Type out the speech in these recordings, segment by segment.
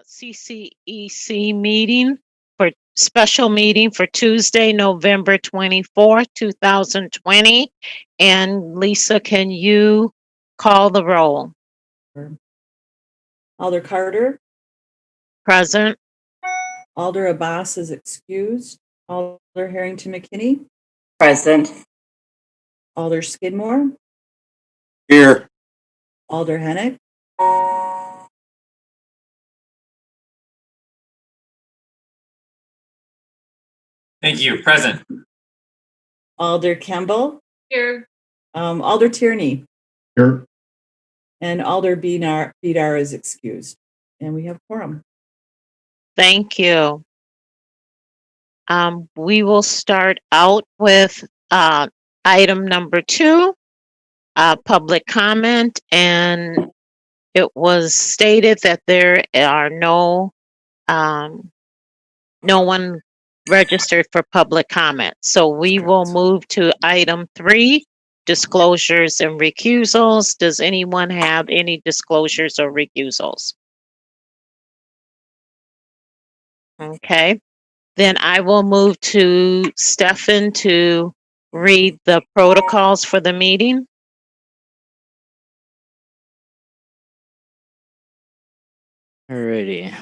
CCEC meeting for special meeting for Tuesday, November 24th, 2020. And Lisa, can you call the roll? Alder Carter, Present. Alder Abbas is excused. Alder Harrington McKinney, Present. Alder Skidmore, Here. Alder Hennick, Thank you. Present. Alder Campbell, Here. Alder Tierney, Here. and Alder Bedar is excused. And we have quorum. Thank you. We will start out with item number 2, public comment, and it was stated that there are no one registered for public comment. So we will move to item 3, disclosures and recusals. Does anyone have any disclosures or recusals? Okay. Then I will move to Stefan to read the protocols for the meeting. Alrighty.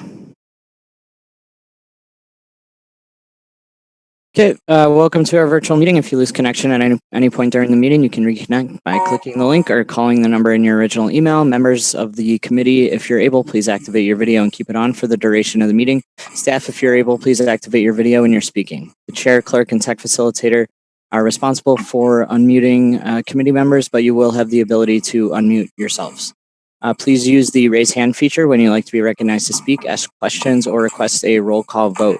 Okay, welcome to our virtual meeting. If you lose connection at any point during the meeting, you can reconnect by clicking the link or calling the number in your original email. Members of the committee, if you're able, please activate your video and keep it on for the duration of the meeting. Staff, if you're able, please activate your video when you're speaking. The chair, clerk, and tech facilitator are responsible for unmuting committee members, but you will have the ability to unmute yourselves. Please use the raise hand feature when you like to be recognized to speak, ask questions, or request a roll call vote.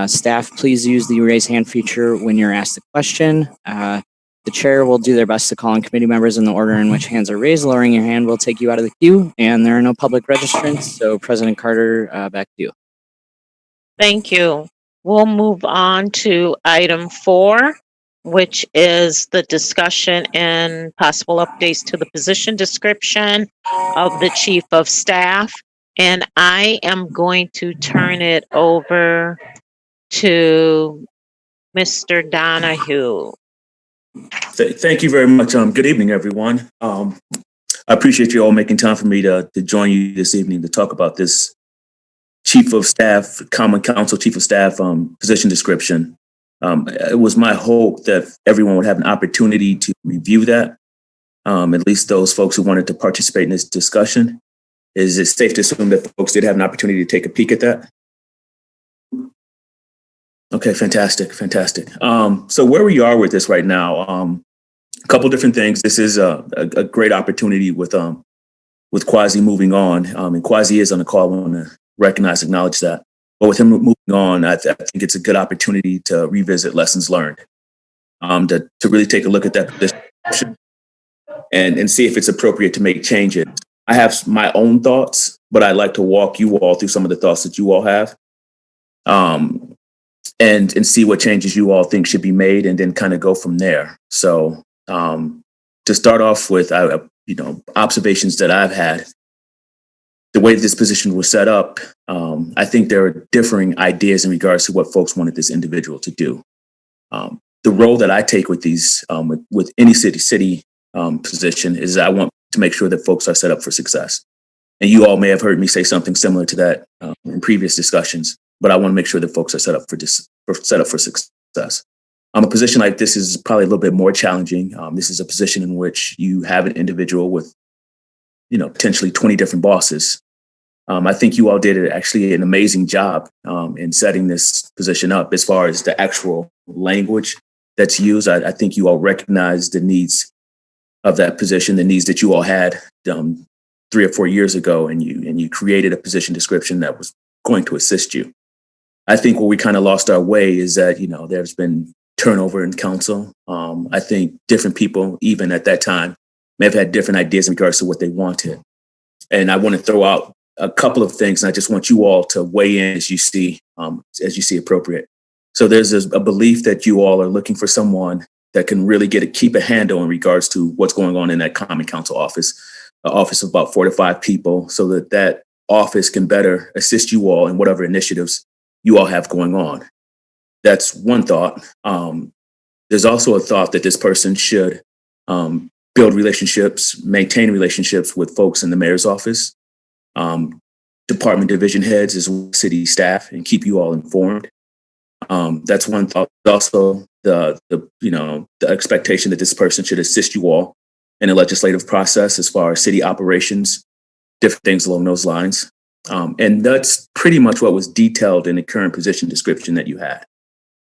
Staff, please use the raise hand feature when you're asked a question. The chair will do their best to call on committee members in the order in which hands are raised. Lowering your hand will take you out of the queue, and there are no public registrants. So President Carter, back to you. Thank you. We'll move on to item 4, which is the discussion and possible updates to the position description of the Chief of Staff. And I am going to turn it over to Mr. Donahue. Thank you very much. Good evening, everyone. I appreciate you all making time for me to join you this evening to talk about this Chief of Staff, Common Council Chief of Staff position description. It was my hope that everyone would have an opportunity to review that, at least those folks who wanted to participate in this discussion. Is it safe to assume that folks did have an opportunity to take a peek at that? Okay, fantastic. So where we are with this right now, a couple different things. This is a great opportunity with Kwasi moving on, and Kwasi is on the call. I want to recognize, acknowledge that. But with him moving on, I think it's a good opportunity to revisit lessons learned, to really take a look at that position and see if it's appropriate to make changes. I have my own thoughts, but I'd like to walk you all through some of the thoughts that you all have. And see what changes you all think should be made, and then kind of go from there. So to start off with, observations that I've had, the way this position was set up, I think there are differing ideas in regards to what folks wanted this individual to do. The role that I take with these, with any city position, is I want to make sure that folks are set up for success. And you all may have heard me say something similar to that in previous discussions. But I want to make sure that folks are set up for success. A position like this is probably a little bit more challenging. This is a position in which you have an individual with, potentially 20 different bosses. I think you all did actually an amazing job in setting this position up as far as the actual language that's used. I think you all recognize the needs of that position, the needs that you all had 3 or 4 years ago, and you created a position description that was going to assist you. I think where we kind of lost our way is that, there's been turnover in council. I think different people, even at that time, may have had different ideas in regards to what they wanted. And I want to throw out a couple of things, and I just want you all to weigh in as you see appropriate. So there's a belief that you all are looking for someone that can really keep a handle in regards to what's going on in that common council office, an office of about 4 to 5 people, so that office can better assist you all in whatever initiatives you all have going on. That's one thought. There's also a thought that this person should build relationships, maintain relationships with folks in the mayor's office, department division heads, as well as city staff, and keep you all informed. That's one thought. Also, the expectation that this person should assist you all in the legislative process as far as city operations, different things along those lines. And that's pretty much what was detailed in the current position description that you had.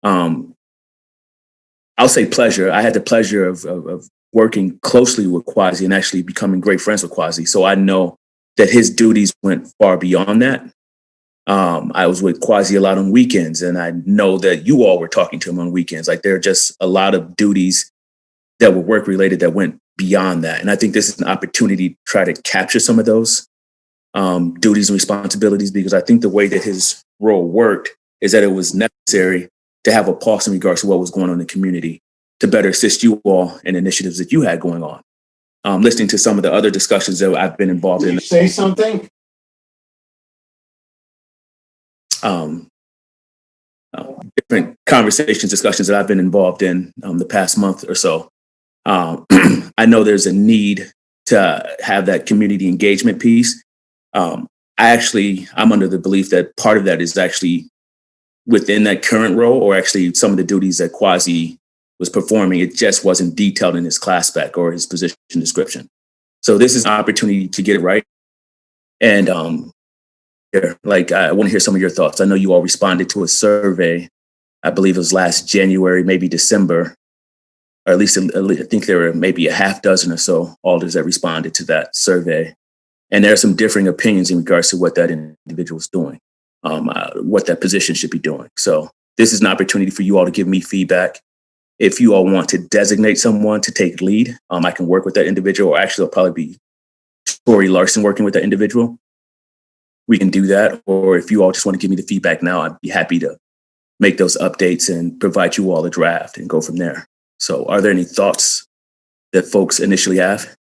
I'll say pleasure. I had the pleasure of working closely with Kwasi and actually becoming great friends with Kwasi. So I know that his duties went far beyond that. I was with Kwasi a lot on weekends, and I know that you all were talking to him on weekends. Like, there are just a lot of duties that were work related that went beyond that. And I think this is an opportunity to try to capture some of those duties and responsibilities, because I think the way that his role worked is that it was necessary to have a pulse in regards to what was going on in the community to better assist you all in initiatives that you had going on. Listening to some of the other discussions that I've been involved in. Say something. Different conversations, discussions that I've been involved in the past month or so. I know there's a need to have that community engagement piece. I'm under the belief that part of that is actually within that current role, or actually some of the duties that Kwasi was performing. It just wasn't detailed in his class spec or his position description. So this is an opportunity to get it right. And I want to hear some of your thoughts. I know you all responded to a survey. I believe it was last January, maybe December, or at least I think there were maybe a half dozen or so alders that responded to that survey. And there are some differing opinions in regards to what that individual is doing, what that position should be doing. So this is an opportunity for you all to give me feedback. If you all want to designate someone to take lead, I can work with that individual, or actually it'll probably be Tori Larson working with that individual. We can do that. Or if you all just want to give me the feedback now, I'd be happy to make those updates and provide you all a draft and go from there. So are there any thoughts that folks initially have?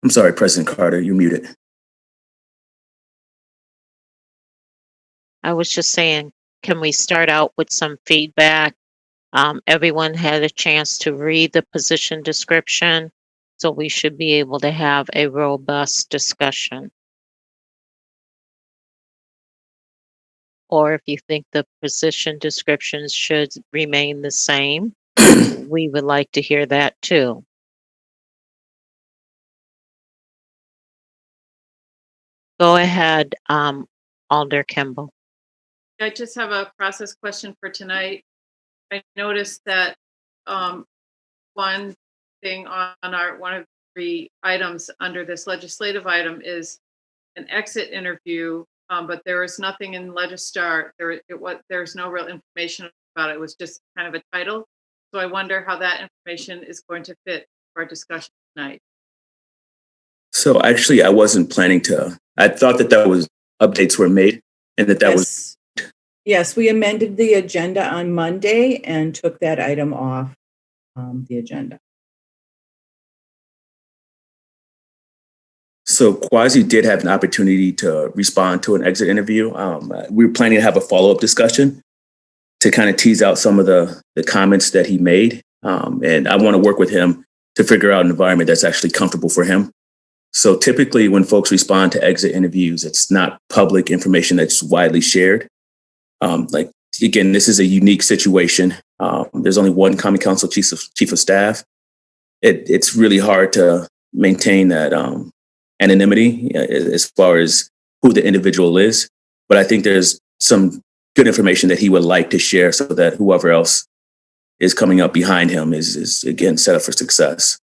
I'm sorry, President Carter, you're muted. I was just saying, can we start out with some feedback? Everyone had a chance to read the position description, so we should be able to have a robust discussion. Or if you think the position descriptions should remain the same, we would like to hear that too. Go ahead, Alder Kimball. I just have a process question for tonight. I noticed that one thing on one of the items under this legislative item is an exit interview, but there is nothing in Legistar. There's no real information about it. It was just kind of a title. So I wonder how that information is going to fit for our discussion tonight. So actually, I wasn't planning to. I thought that was updates were made, and that Yes. was. Yes, we amended the agenda on Monday and took that item off the agenda. So Kwasi did have an opportunity to respond to an exit interview. We were planning to have a follow-up discussion to kind of tease out some of the comments that he made. And I want to work with him to figure out an environment that's actually comfortable for him. So typically when folks respond to exit interviews, it's not public information that's widely shared. Again, this is a unique situation. There's only one Common Council chief of staff. It's really hard to maintain that anonymity as far as who the individual is. But I think there's some good information that he would like to share so that whoever else is coming up behind him is again, set up for success.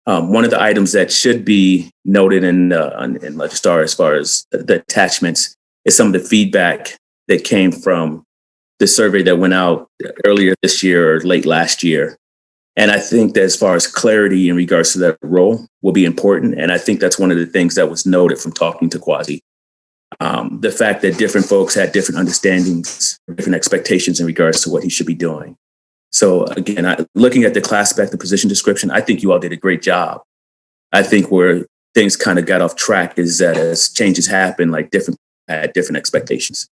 One of the items that should be noted in Legistar as far as the attachments is some of the feedback that came from the survey that went out earlier this year or late last year. And I think that as far as clarity in regards to that role will be important. And I think that's one of the things that was noted from talking to Kwasi. The fact that different folks had different understandings, different expectations in regards to what he should be doing. So again, looking at the class spec, the position description, I think you all did a great job I think where things kind of got off track is that as changes happen, like had different expectations.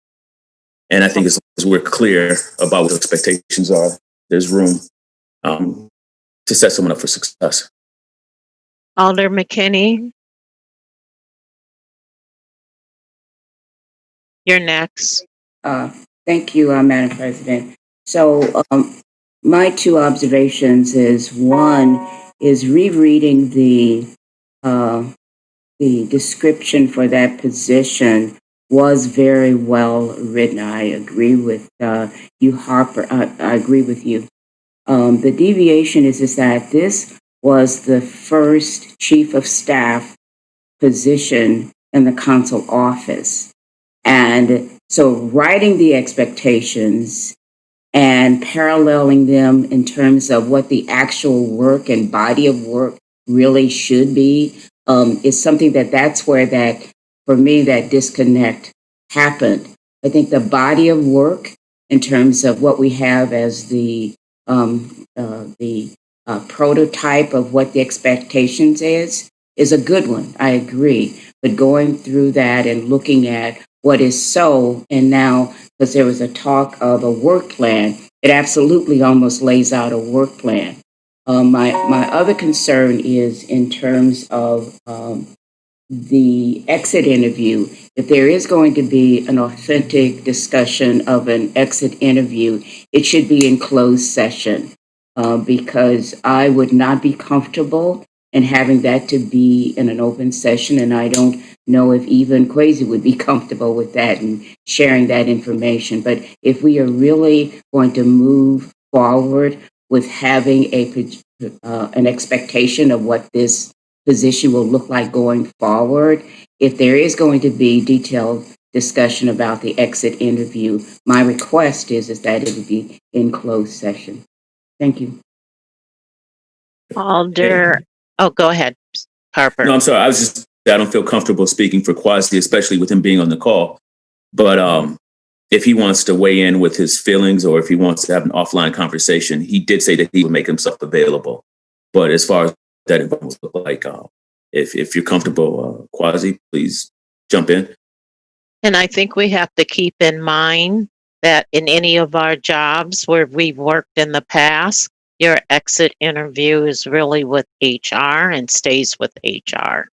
And I think as long as we're clear about what expectations are, there's room to set someone up for success. Alder McKinney, you're next. Thank you, Madam President. So my two observations is one is rereading the description for that position was very well written. I agree with you, Harper. I agree with you. The deviation is that this was the first chief of staff position in the consul office. And so writing the expectations and paralleling them in terms of what the actual work and body of work really should be is something that's where that, for me, that disconnect happened. I think the body of work in terms of what we have as the prototype of what the expectations is a good one. I agree. But going through that and looking at what is so, and now, because there was a talk of a work plan, it absolutely almost lays out a work plan. My other concern is in terms of the exit interview. If there is going to be an authentic discussion of an exit interview, it should be in closed session because I would not be comfortable in having that to be in an open session, and I don't know if even Kwasi would be comfortable with that and sharing that information. But if we are really going to move forward with having an expectation of what this position will look like going forward, if there is going to be detailed discussion about the exit interview, my request is that it would be in closed session. Thank you. Alder, oh, go ahead, Harper. No, I'm sorry. I don't feel comfortable speaking for Kwasi, especially with him being on the call. But if he wants to weigh in with his feelings or if he wants to have an offline conversation, he did say that he would make himself available. But as far as that involves, like, if you're comfortable, Kwasi, please jump in. And I think we have to keep in mind that in any of our jobs where we've worked in the past, your exit interview is really with HR and stays with HR.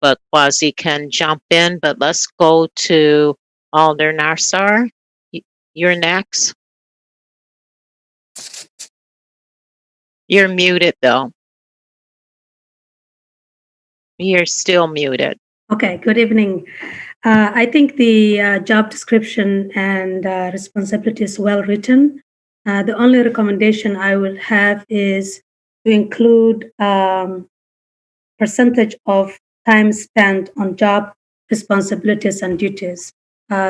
But Kwasi can jump in, but let's go to Alder Narsar. You're next. You're muted though. You're still muted. Okay, good evening. I think the job description and responsibility is well written. The only recommendation I will have is to include percentage of time spent on job responsibilities and duties.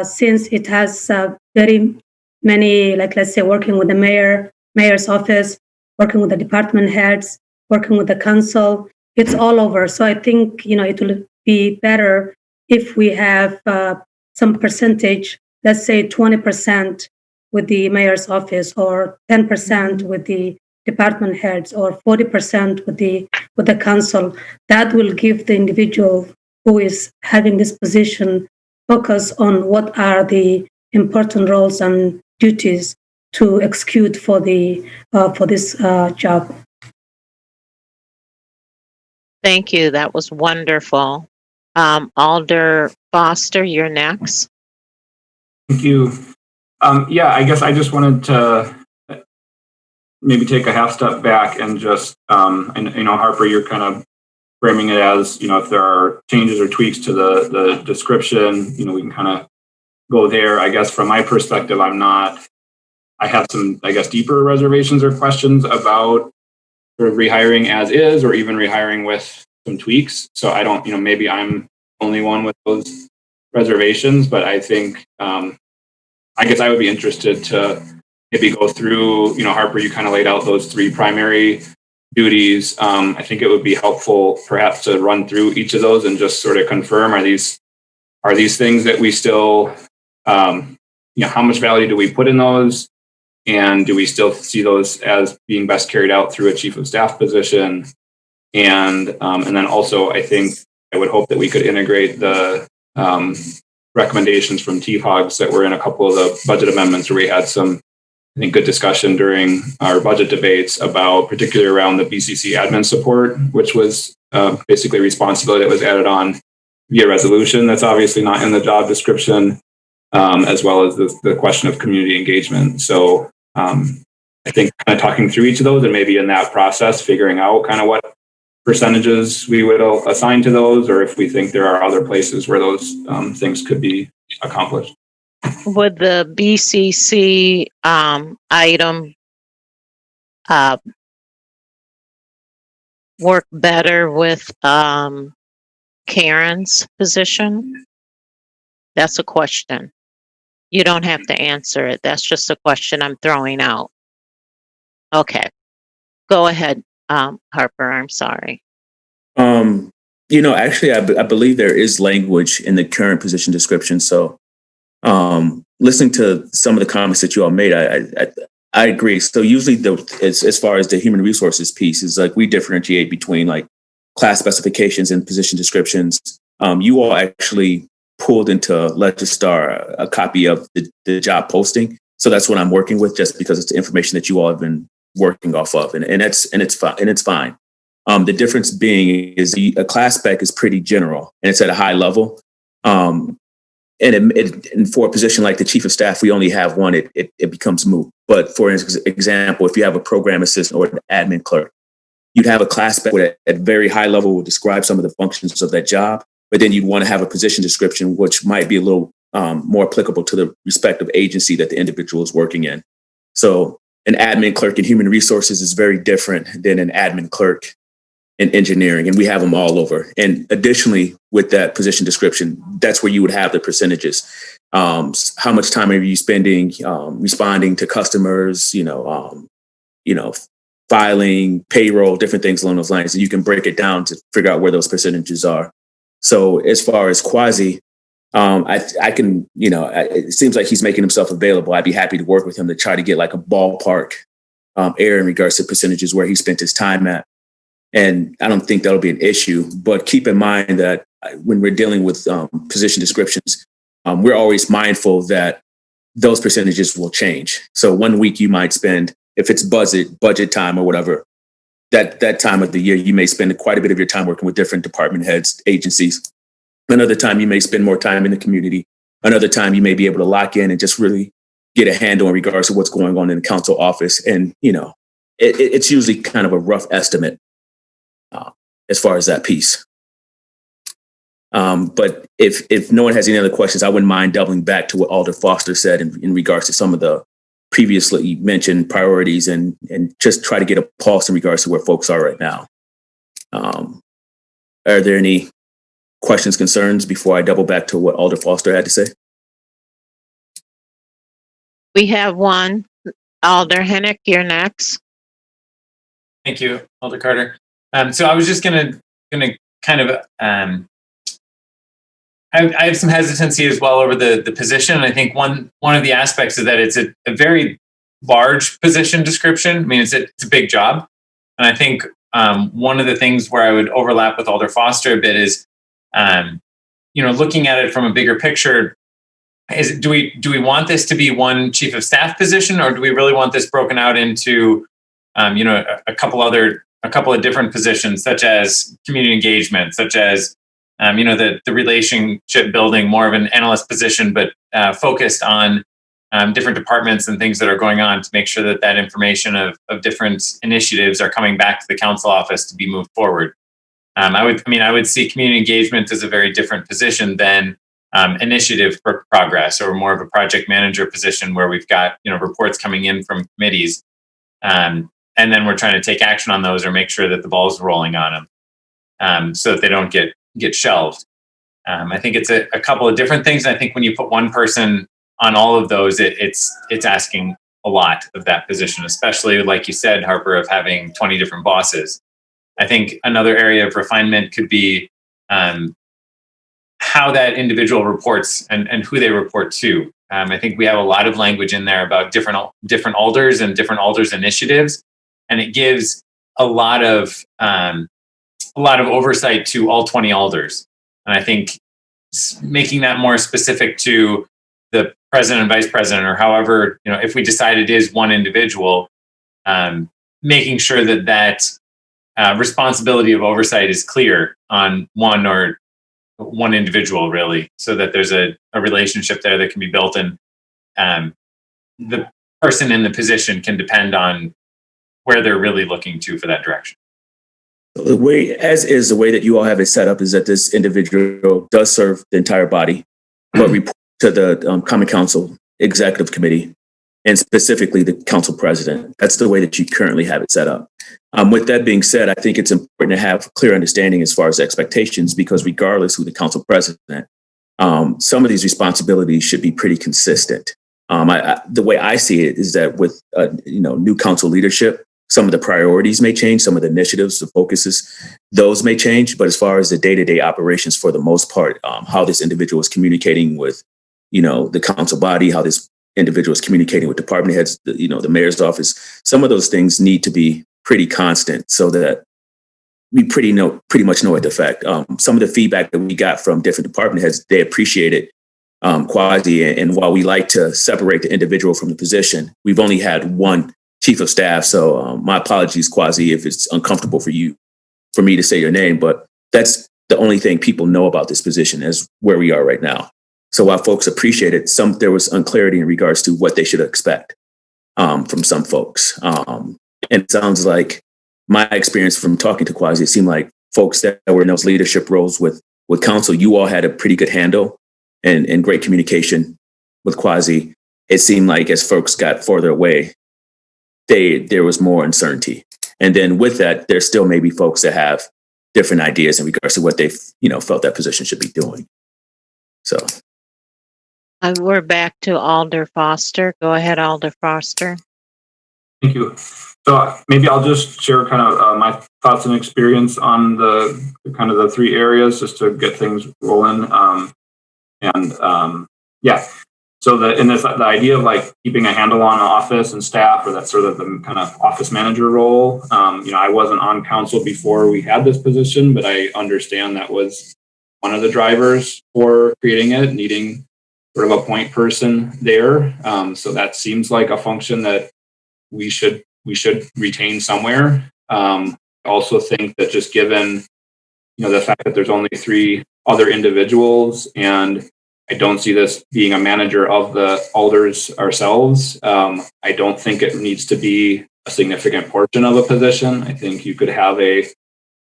Since it has very many, like let's say working with the mayor's office, working with the department heads, working with the council, it's all over. So I think, it will be better if we have some percentage, let's say 20% with the mayor's office or 10% with the department heads or 40% with the council. That will give the individual who is having this position focus on what are the important roles and duties to execute for this job. Thank you. That was wonderful. Alder Foster, you're next. Thank you. I guess I just wanted to maybe take a half step back and just, Harper, you're kind of framing it as, if there are changes or tweaks to the description, we can kind of go there. I guess from my perspective, I have some, deeper reservations or questions about sort of rehiring as is, or even rehiring with some tweaks. So I don't, maybe I'm only one with those reservations, but I think, I guess I would be interested to maybe go through, Harper, you kind of laid out those three primary duties. I think it would be helpful perhaps to run through each of those and just sort of confirm, are these things that we still, how much value do we put in those? And do we still see those as being best carried out through a chief of staff position? And then also, I think I would hope that we could integrate the recommendations from THOGs that were in a couple of the budget amendments where we had some, I think, good discussion during our budget debates about, particularly around the BCC admin support, which was basically a responsibility that was added on via resolution. That's obviously not in the job description, as well as the question of community engagement. So I think kind of talking through each of those, and maybe in that process, figuring out kind of what percentages we would assign to those, or if we think there are other places where those things could be accomplished. Would the BCC item work better with Karen's position? That's a question. You don't have to answer it. That's just a question I'm throwing out. Okay. Go ahead, Harper. I'm sorry. Actually, I believe there is language in the current position description. So, listening to some of the comments that you all made, I agree. So usually, as far as the human resources piece is like we differentiate between like class specifications and position descriptions. You all actually pulled into Legistar a copy of the job posting, so that's what I'm working with, just because it's the information that you all have been working off of, and it's fine. The difference being is a class spec is pretty general and it's at a high level. And for a position like the chief of staff, we only have one. It becomes moot. But for example, if you have a program assistant or an admin clerk, you'd have a class spec at very high level will describe some of the functions of that job. But then you'd want to have a position description, which might be a little more applicable to the respective agency that the individual is working in. So an admin clerk in human resources is very different than an admin clerk in engineering, and we have them all over. And additionally, with that position description, that's where you would have the percentages. How much time are you spending responding to customers, filing, payroll, different things along those lines. And you can break it down to figure out where those percentages are. So as far as Kwasi, I can, it seems like he's making himself available. I'd be happy to work with him to try to get like a ballpark error in regards to percentages where he spent his time at. And I don't think that'll be an issue. But keep in mind that when we're dealing with position descriptions, we're always mindful that those percentages will change. So one week you might spend, if it's budget time or whatever, that time of the year, you may spend quite a bit of your time working with different department heads, agencies. Another time you may spend more time in the community. Another time you may be able to lock in and just really get a handle in regards to what's going on in the council office. And, it's usually kind of a rough estimate as far as that piece. But if no one has any other questions, I wouldn't mind doubling back to what Alder Foster said in regards to some of the previously mentioned priorities and just try to get a pulse in regards to where folks are right now. Are there any questions, concerns before I double back to what Alder Foster had to say? We have one. Alder Hennick, you're next. Thank you, Alder Carter. So I was just gonna kind of I have some hesitancy as well over the position. And I think one of the aspects is that it's a very large position description. I mean, it's a big job. And I think one of the things where I would overlap with Alder Foster a bit is, looking at it from a bigger picture, do we want this to be one chief of staff position, or do we really want this broken out into, a couple of different positions, such as community engagement, such as the relationship building, more of an analyst position, but focused on different departments and things that are going on to make sure that information of different initiatives are coming back to the council office to be moved forward. I would see community engagement as a very different position than initiative progress, or more of a project manager position where we've got reports coming in from committees, and then we're trying to take action on those or make sure that the ball's rolling on them, so that they don't get shelved. I think it's a couple of different things. And I think when you put one person on all of those, it's asking a lot of that position, especially like you said, Harper, of having 20 different bosses. I think another area of refinement could be how that individual reports and who they report to. I think we have a lot of language in there about different alders and different alders initiatives, and it gives a lot of a lot of oversight to all 20 alders. And I think making that more specific to the president and vice president, or however, if we decide it is one individual, making sure that responsibility of oversight is clear on one individual, really, so that there's a relationship there that can be built, and the person in the position can depend on where they're really looking to for that direction. The way that you all have it set up is that this individual does serve the entire body, but report to the Common Council Executive Committee, and specifically the council president. That's the way that you currently have it set up. With that being said, I think it's important to have clear understanding as far as expectations, because regardless who the council president, some of these responsibilities should be pretty consistent. The way I see it is that with new council leadership, some of the priorities may change, some of the initiatives, the focuses, those may change. But as far as the day-to-day operations, for the most part, how this individual is communicating with, the council body, how this individual is communicating with department heads, the mayor's office, some of those things need to be pretty constant so that we pretty much know what to affect. Some of the feedback that we got from different department heads, they appreciate it. Kwasi, and while we like to separate the individual from the position, we've only had one chief of staff. So my apologies, Kwasi, if it's uncomfortable for me to say your name, but that's the only thing people know about this position is where we are right now. So while folks appreciate it, there was unclarity in regards to what they should expect from some folks. And it sounds like my experience from talking to Kwasi, it seemed like folks that were in those leadership roles with council, you all had a pretty good handle and great communication with Kwasi. It seemed like as folks got further away, there was more uncertainty. And then with that, there still may be folks that have different ideas in regards to what they felt that position should be doing. So we're back to Alder Foster. Go ahead, Alder Foster. Thank you. So maybe I'll just share kind of my thoughts and experience on the three areas just to get things rolling. So the idea of like keeping a handle on office and staff, or that's sort of the kind of office manager role. I wasn't on council before we had this position, but I understand that was one of the drivers for creating it, needing sort of a point person there. So that seems like a function that we should retain somewhere. I also think that just given, the fact that there's only 3 other individuals, and I don't see this being a manager of the alders ourselves, I don't think it needs to be a significant portion of a position. I think you could have a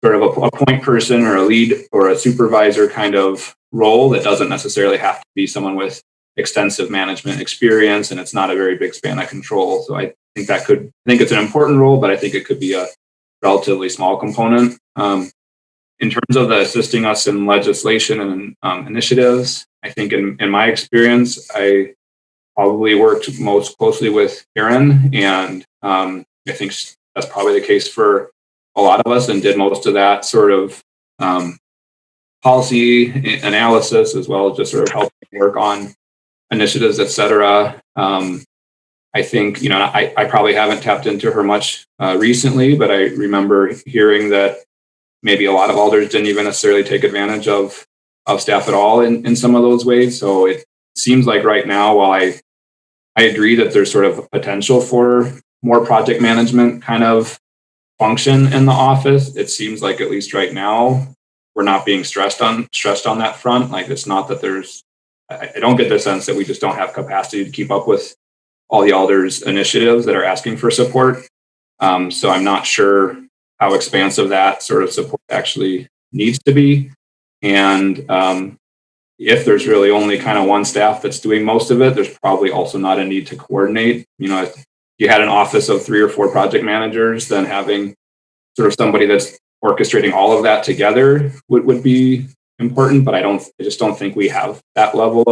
sort of a point person or a lead or a supervisor kind of role that doesn't necessarily have to be someone with extensive management experience, and it's not a very big span of control. So I think it's an important role, but I think it could be a relatively small component. In terms of the assisting us in legislation and initiatives, I think in my experience, I probably worked most closely with Karen, and I think that's probably the case for a lot of us, and did most of that sort of policy analysis, as well as just sort of helping work on initiatives, et cetera. I think, I probably haven't tapped into her much recently, but I remember hearing that maybe a lot of alders didn't even necessarily take advantage of staff at all in some of those ways. So it seems like right now, while I agree that there's sort of potential for more project management kind of function in the office, it seems like at least right now, we're not being stressed on that front. Like, it's not that I don't get the sense that we just don't have capacity to keep up with all the alders initiatives that are asking for support. So I'm not sure how expansive that sort of support actually needs to be. And if there's really only kind of one staff that's doing most of it, there's probably also not a need to coordinate. If you had an office of 3 or 4 project managers, then having sort of somebody that's orchestrating all of that together would be important. But I just don't think we have that level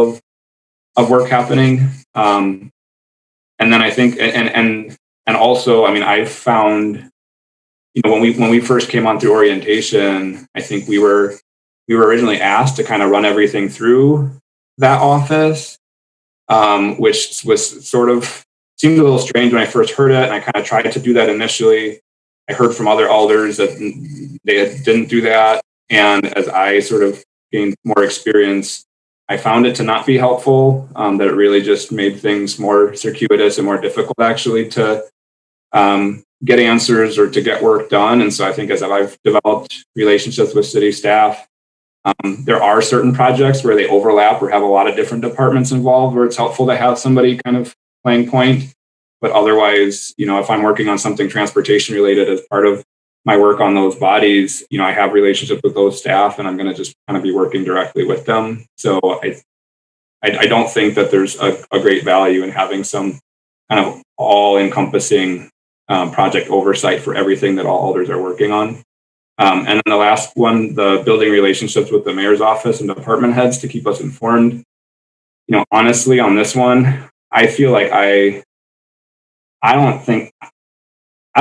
of work happening. And then I think, and also, I've found, when we first came on through orientation, I think we were originally asked to kind of run everything through that office, which was sort of seemed a little strange when I first heard it. And I kind of tried to do that initially. I heard from other alders that they didn't do that. And as I sort of gained more experience, I found it to not be helpful, that it really just made things more circuitous and more difficult actually to get answers or to get work done. And so I think as I've developed relationships with city staff, there are certain projects where they overlap or have a lot of different departments involved where it's helpful to have somebody kind of playing point. But otherwise, if I'm working on something transportation related as part of my work on those bodies, I have relationships with those staff and I'm going to just kind of be working directly with them. So I don't think that there's a great value in having some kind of all encompassing project oversight for everything that all alders are working on. And then the last one, the building relationships with the mayor's office and department heads to keep us informed. Honestly, on this one, I feel like I don't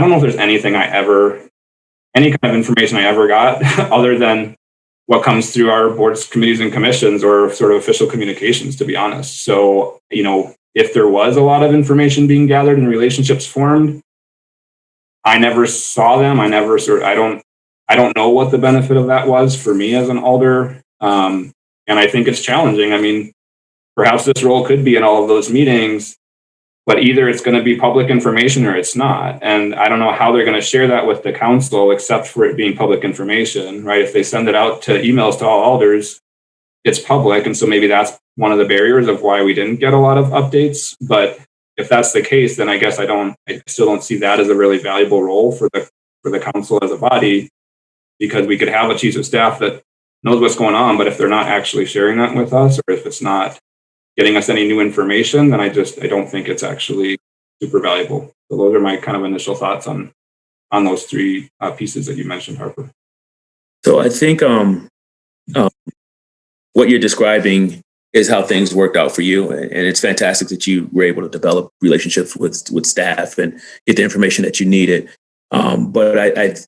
know if there's any kind of information I ever got other than what comes through our boards, committees, and commissions or sort of official communications, to be honest. So, if there was a lot of information being gathered and relationships formed, I never saw them. I don't know what the benefit of that was for me as an alder. And I think it's challenging. I mean, perhaps this role could be in all of those meetings, but either it's going to be public information or it's not. And I don't know how they're going to share that with the council, except for it being public information, right? If they send it out to emails to all alders, it's public. And so maybe that's one of the barriers of why we didn't get a lot of updates. But if that's the case, then I guess I still don't see that as a really valuable role for the council as a body, because we could have a chief of staff that knows what's going on, but if they're not actually sharing that with us, or if it's not getting us any new information, then I don't think it's actually super valuable. So those are my kind of initial thoughts on those three pieces that you mentioned, Harper. So I think what you're describing is how things worked out for you, and it's fantastic that you were able to develop relationships with staff and get the information that you needed. But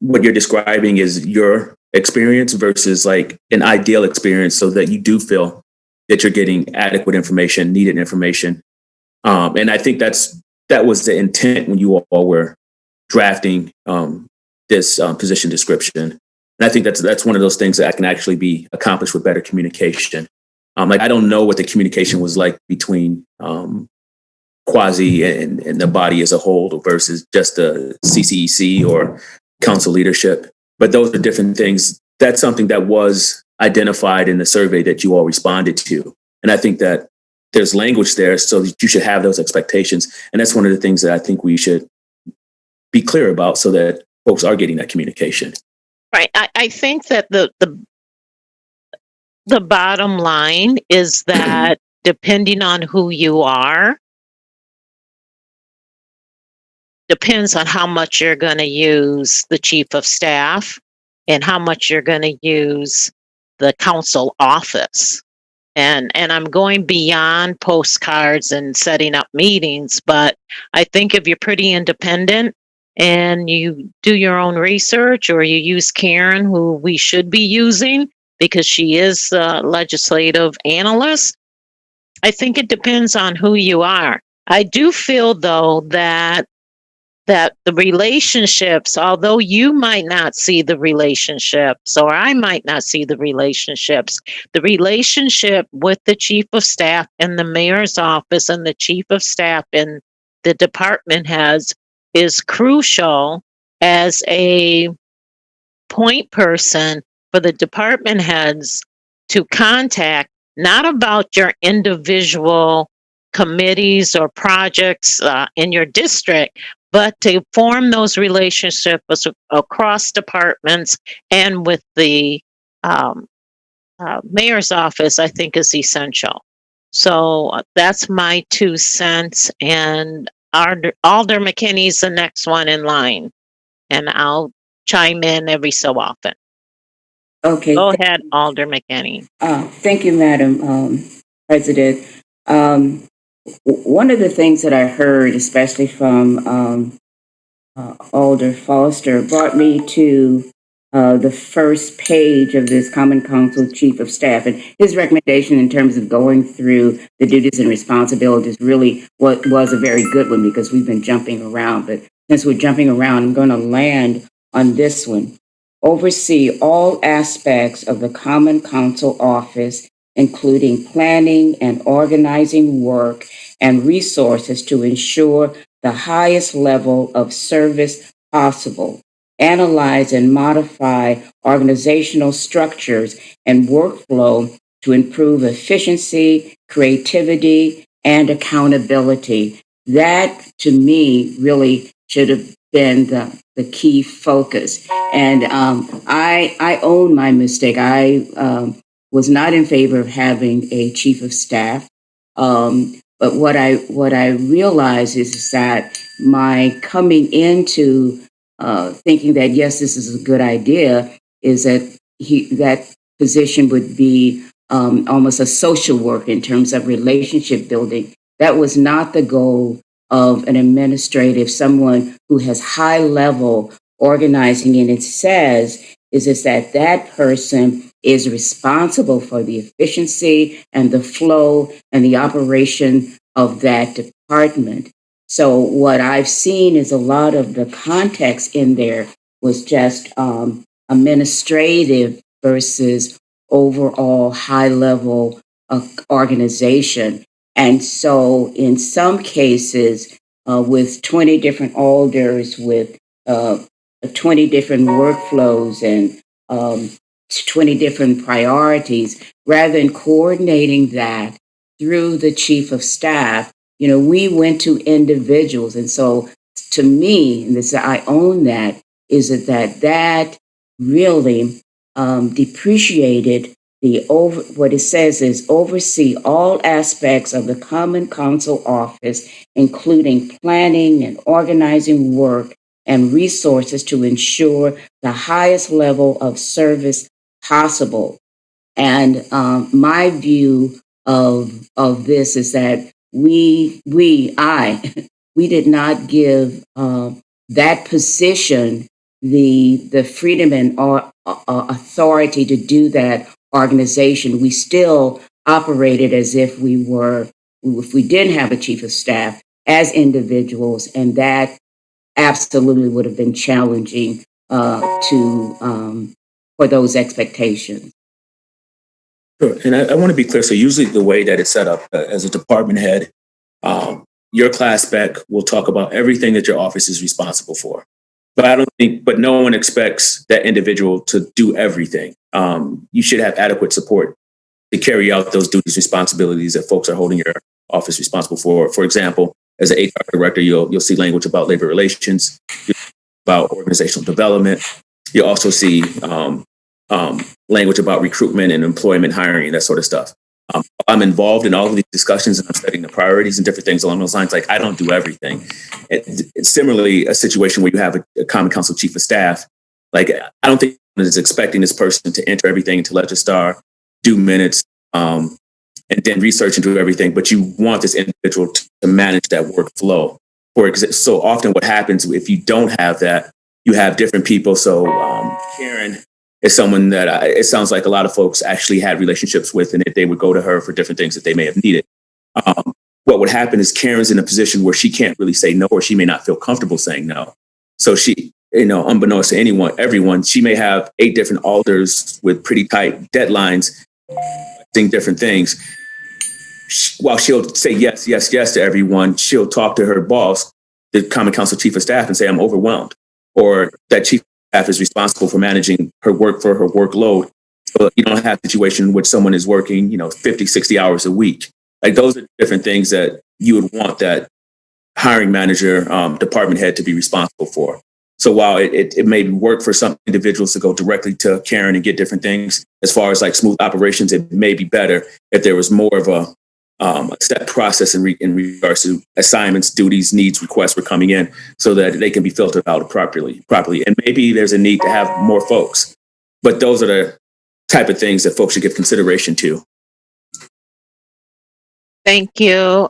what you're describing is your experience versus like an ideal experience, so that you do feel that you're getting adequate information, needed information. And I think that was the intent when you all were drafting this position description. And I think that's one of those things that can actually be accomplished with better communication. I don't know what the communication was like between Kwasi and the body as a whole versus just the CCEC or council leadership. But those are different things. That's something that was identified in the survey that you all responded to. And I think that there's language there, so that you should have those expectations. And that's one of the things that I think we should be clear about, so that folks are getting that communication. Right. I think that the bottom line is that depending on who you are, depends on how much you're going to use the chief of staff and how much you're going to use the council office. And I'm going beyond postcards and setting up meetings, but I think if you're pretty independent and you do your own research, or you use Karen, who we should be using because she is the legislative analyst, I think it depends on who you are. I do feel, though, that the relationships, although you might not see the relationships, or I might not see the relationship with the chief of staff and the mayor's office and the chief of staff and the department heads is crucial as a point person for the department heads to contact, not about your individual committees or projects in your district, but to form those relationships across departments and with the mayor's office, I think is essential. So that's my 2 cents. And Alder McKinney's the next one in line. And I'll chime in every so often. Okay. Go ahead, Alder McKinney. Thank you, Madam President. One of the things that I heard, especially from Alder Foster, brought me to the first page of this Common Council Chief of Staff, and his recommendation in terms of going through the duties and responsibilities really was a very good one, because we've been jumping around. But since we're jumping around, I'm going to land on this one. Oversee all aspects of the Common Council office, including planning and organizing work and resources to ensure the highest level of service possible. Analyze and modify organizational structures and workflow to improve efficiency, creativity, and accountability. That, to me, really should have been the key focus. And I own my mistake. I was not in favor of having a chief of staff. But what I realized is that my coming into thinking that yes, this is a good idea, is that that position would be almost a social work in terms of relationship building. That was not the goal of an administrative, someone who has high level organizing. And it says is that that person is responsible for the efficiency and the flow and the operation of that department. So what I've seen is a lot of the context in there was just administrative versus overall high level organization. And so in some cases, with 20 different alders, with 20 different workflows and 20 different priorities, rather than coordinating that through the chief of staff, we went to individuals. And so to me, and this, I own that, is that really depreciated what it says is oversee all aspects of the Common Council office, including planning and organizing work and resources to ensure the highest level of service possible. And my view of this is that we did not give that position the freedom and authority to do that organization. We still operated as if we didn't have a chief of staff, as individuals, and that absolutely would have been challenging for those expectations. Sure. And I want to be clear. So usually the way that it's set up as a department head, your class spec will talk about everything that your office is responsible for. But no one expects that individual to do everything. You should have adequate support to carry out those duties, responsibilities that folks are holding your office responsible for. For example, as an HR director, you'll see language about labor relations, about organizational development. You'll also see language about recruitment and employment, hiring, that sort of stuff. I'm involved in all of these discussions, and I'm setting the priorities and different things along those lines. Like, I don't do everything. It's similarly a situation where you have a Common Council chief of staff. Like, I don't think is expecting this person to enter everything into Legistar, do minutes, and then research and do everything. But you want this individual to manage that workflow. So often what happens if you don't have that, you have different people. So Karen is someone that it sounds like a lot of folks actually had relationships with, and that they would go to her for different things that they may have needed. What would happen is Karen's in a position where she can't really say no, or she may not feel comfortable saying no. So she, unbeknownst to everyone, she may have 8 different alders with pretty tight deadlines, doing different things. While she'll say yes, yes, yes to everyone, she'll talk to her boss, the Common Council chief of staff, and say, I'm overwhelmed. Or that chief of staff is responsible for managing her workload. So you don't have a situation in which someone is working, 50, 60 hours a week. Like, those are different things that you would want that hiring manager, department head to be responsible for. So while it may work for some individuals to go directly to Karen and get different things, as far as like smooth operations, it may be better if there was more of a set process in regards to assignments, duties, needs, requests were coming in, so that they can be filtered out properly. And maybe there's a need to have more folks, but those are the type of things that folks should give consideration to. Thank you.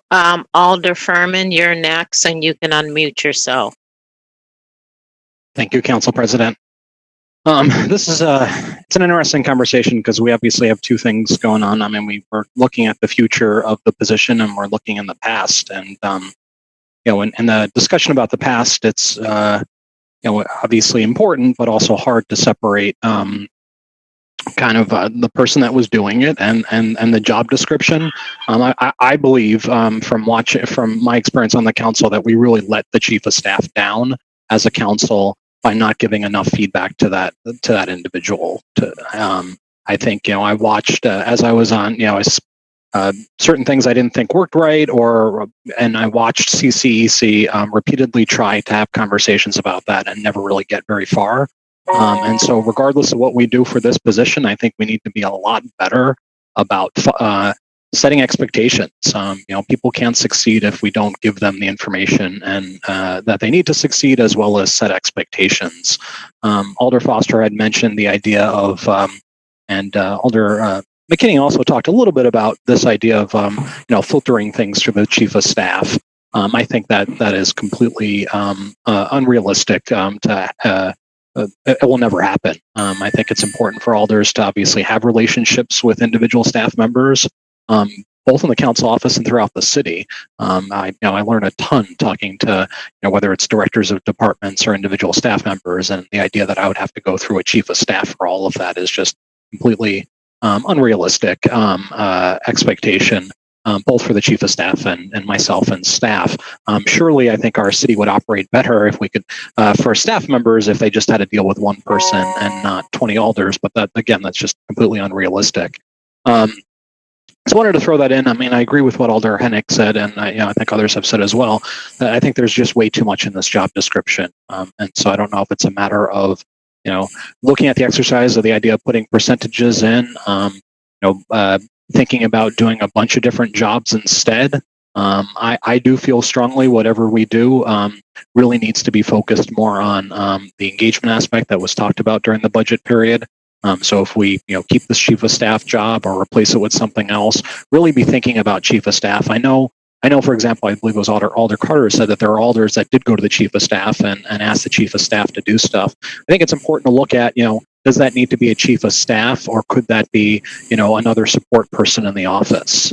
Alder Furman, you're next, and you can unmute yourself. Thank you, Council President. This is it's an interesting conversation because we obviously have 2 things going on. I mean, we're looking at the future of the position, and we're looking in the past. And in the discussion about the past, it's obviously important, but also hard to separate the person that was doing it and the job description. I believe from my experience on the council that we really let the chief of staff down as a council by not giving enough feedback to that individual. I think I watched as I was on certain things I didn't think worked right, and I watched CCEC repeatedly try to have conversations about that and never really get very far. And so regardless of what we do for this position, I think we need to be a lot better about setting expectations. People can't succeed if we don't give them the information and that they need to succeed, as well as set expectations. Alder Foster had mentioned the idea of, and Alder McKinney also talked a little bit about this idea of filtering things through the chief of staff. I think that is completely unrealistic. It will never happen. I think it's important for alders to obviously have relationships with individual staff members, both in the council office and throughout the city. I learn a ton talking to whether it's directors of departments or individual staff members, and the idea that I would have to go through a chief of staff for all of that is just completely unrealistic expectation. Both for the chief of staff and myself and staff. Surely I think our city would operate better if we could, for staff members, if they just had to deal with one person and not 20 alders, but that's just completely unrealistic. So I wanted to throw that in. I mean, I agree with what Alder Hennick said, and I think others have said as well. I think there's just way too much in this job description. And so I don't know if it's a matter of, looking at the exercise of the idea of putting percentages in, thinking about doing a bunch of different jobs instead. I do feel strongly whatever we do really needs to be focused more on the engagement aspect that was talked about during the budget period. So if we keep this chief of staff job or replace it with something else, really be thinking about chief of staff. I know, for example, I believe it was Alder Carter said that there are alders that did go to the chief of staff and ask the chief of staff to do stuff. I think it's important to look at, does that need to be a chief of staff, or could that be, another support person in the office?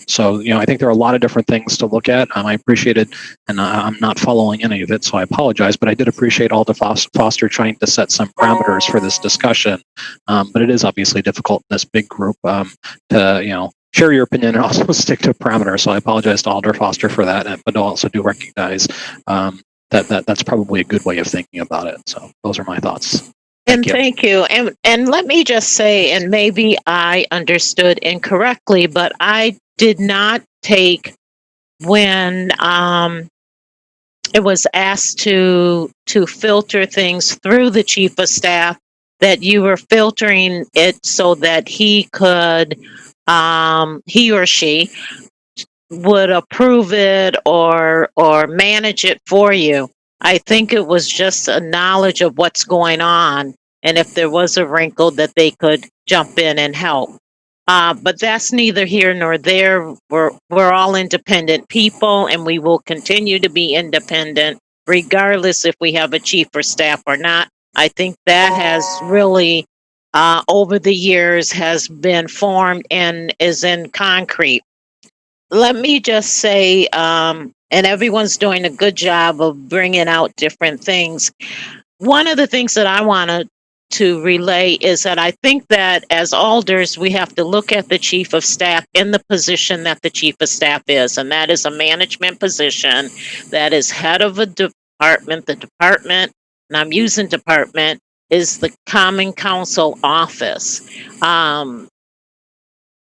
So, I think there are a lot of different things to look at. I appreciate it, and I'm not following any of it, so I apologize. But I did appreciate Alder Foster trying to set some parameters for this discussion. But it is obviously difficult in this big group to, share your opinion and also stick to parameters. So I apologize to Alder Foster for that, but I also do recognize that's probably a good way of thinking about it. So those are my thoughts. Thank you. And let me just say, and maybe I understood incorrectly, but I did not take when it was asked to filter things through the chief of staff, that you were filtering it so that he could he or she would approve it or manage it for you. I think it was just a knowledge of what's going on, and if there was a wrinkle that they could jump in and help. But that's neither here nor there. We're all independent people, and we will continue to be independent regardless if we have a chief or staff or not. I think that has really over the years has been formed and is in concrete. Let me just say, and everyone's doing a good job of bringing out different things. One of the things that I wanted to relay is that I think that as alders, we have to look at the chief of staff in the position that the chief of staff is, and that is a management position that is head of a department. The department, and I'm using department, is the Common Council office.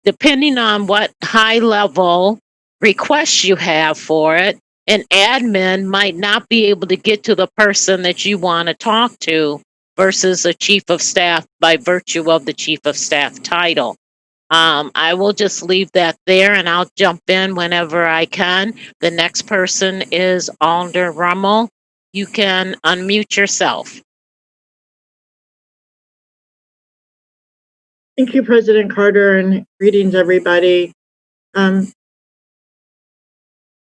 Depending on what high level requests you have for it, an admin might not be able to get to the person that you want to talk to versus a chief of staff by virtue of the chief of staff title. I will just leave that there, and I'll jump in whenever I can. The next person is Alder Rummel. You can unmute yourself. Thank you, President Carter, and greetings, everybody. I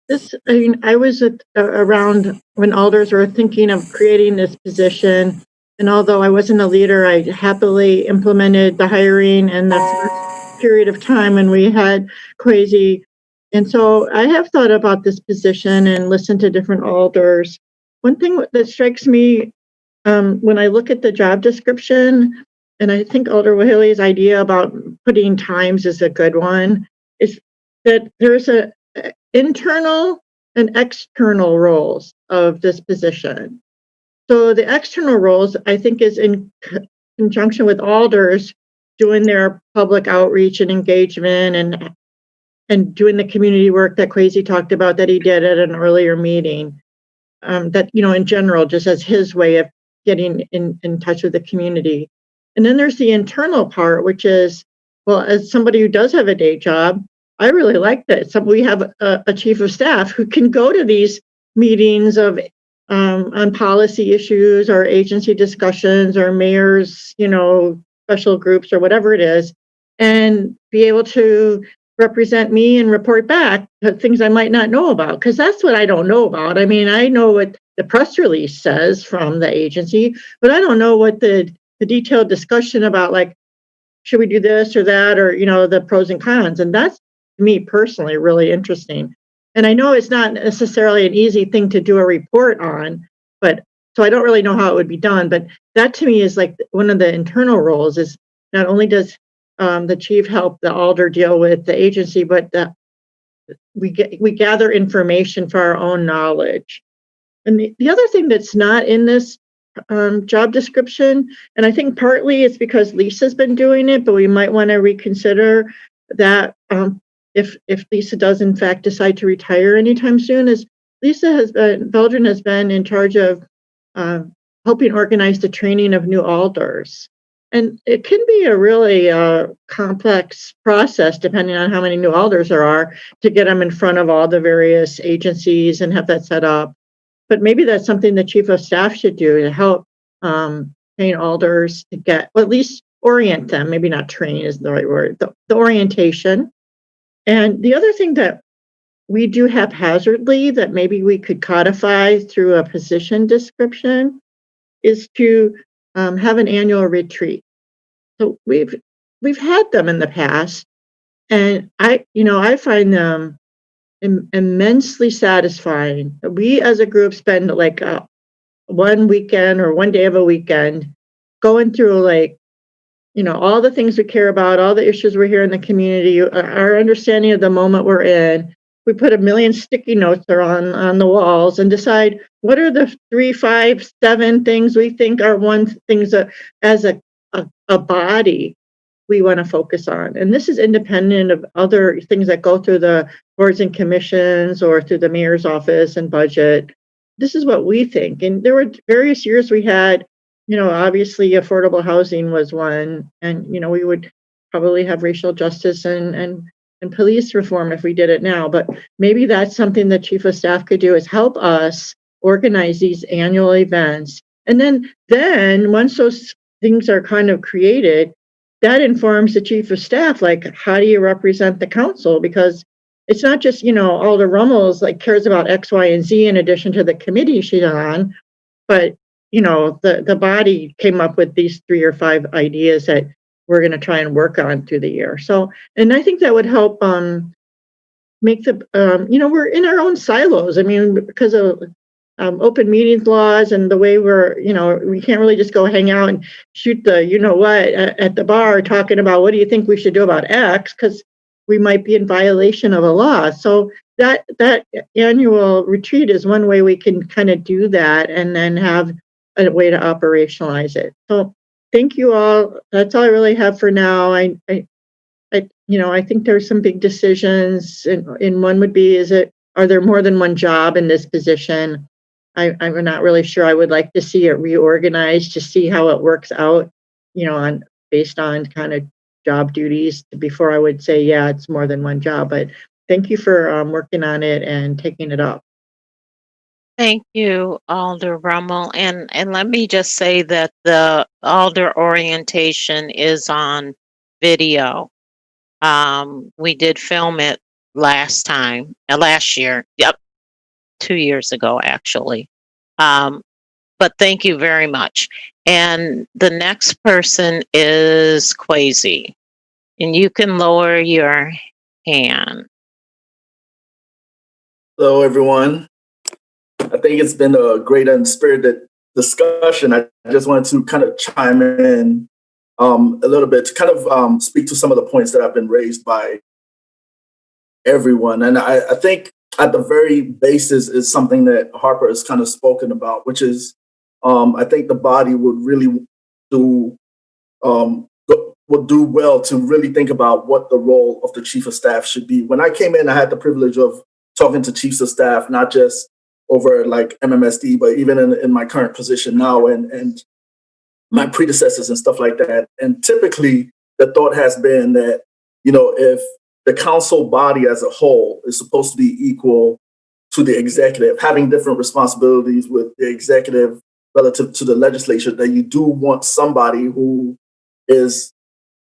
was around when alders were thinking of creating this position, and although I wasn't a leader, I happily implemented the hiring in the first period of time when we had Kwasi And so I have thought about this position and listened to different alders. One thing that strikes me when I look at the job description, and I think Alder Whaley's idea about putting times is a good one, is that there's a internal and external roles of this position. So the external roles, I think, is in conjunction with alders doing their public outreach and engagement and doing the community work that Kwasi talked about that he did at an earlier meeting. That, in general, just as his way of getting in touch with the community. And then there's the internal part, which is, well, as somebody who does have a day job, I really like that. We have a chief of staff who can go to these meetings of on policy issues or agency discussions or mayor's, special groups or whatever it is, and be able to represent me and report back things I might not know about, because that's what I don't know about. I mean, I know what the press release says from the agency, but I don't know what the detailed discussion about, like, should we do this or that, or, the pros and cons. And that's, to me personally, really interesting. And I know it's not necessarily an easy thing to do a report on, but so I don't really know how it would be done. But that to me is like one of the internal roles is not only does the chief help the alder deal with the agency, but we gather information for our own knowledge. And the other thing that's not in this job description, and I think partly it's because Lisa's been doing it, but we might want to reconsider that if Lisa does in fact decide to retire anytime soon, is Veldr has been in charge of helping organize the training of new alders. And it can be a really complex process, depending on how many new alders there are, to get them in front of all the various agencies and have that set up. But maybe that's something the chief of staff should do to help train alders to get, well, at least orient them. Maybe not train is the right word, the orientation. And the other thing that we do haphazardly that maybe we could codify through a position description is to have an annual retreat. So we've had them in the past, and I find them immensely satisfying. We as a group spend like one weekend or one day of a weekend going through all the things we care about, all the issues we're here in the community, our understanding of the moment we're in. We put 1 million sticky notes on the walls and decide what are the 3, 5, 7 things we think are things that as a body we want to focus on. And this is independent of other things that go through the boards and commissions or through the mayor's office and budget. This is what we think. And there were various years we had, obviously affordable housing was one, and, we would probably have racial justice and police reform if we did it now. But maybe that's something the chief of staff could do, is help us organize these annual events. And then once those things are kind of created, that informs the chief of staff, like, how do you represent the council? Because it's not just, Alder Rummels cares about X, Y, and Z in addition to the committee she's on, but the body came up with these 3 or 5 ideas that we're going to try and work on through the year. So, and I think that would help make the we're in our own silos. I mean, because of open meetings laws and the way we can't really just go hang out and shoot the at the bar talking about what do you think we should do about X, because we might be in violation of a law. So that annual retreat is one way we can kind of do that and then have a way to operationalize it. So thank you all. That's all I really have for now. I think there's some big decisions, and one would be, are there more than one job in this position? I'm not really sure. I would like to see it reorganized to see how it works out, based on kind of job duties before I would say, yeah, it's more than one job. But thank you for working on it and taking it up. Thank you, Alder Rummel. And let me just say that the Alder orientation is on video. We did film it last year. Yep. 2 years ago, actually. But thank you very much. And the next person is Kwasi. And you can lower your hand. Hello, everyone. I think it's been a great and spirited discussion. I just wanted to kind of chime in a little bit to kind of speak to some of the points that have been raised by everyone. And I think at the very basis is something that Harper has kind of spoken about, which is I think the body would really do would do well to really think about what the role of the chief of staff should be. When I came in, I had the privilege of talking to chiefs of staff, not just over like MMSD, but even in my current position now and my predecessors and stuff like that. And typically the thought has been that, you know, if the council body as a whole is supposed to be equal to the executive, having different responsibilities with the executive relative to the legislature, that you do want somebody who is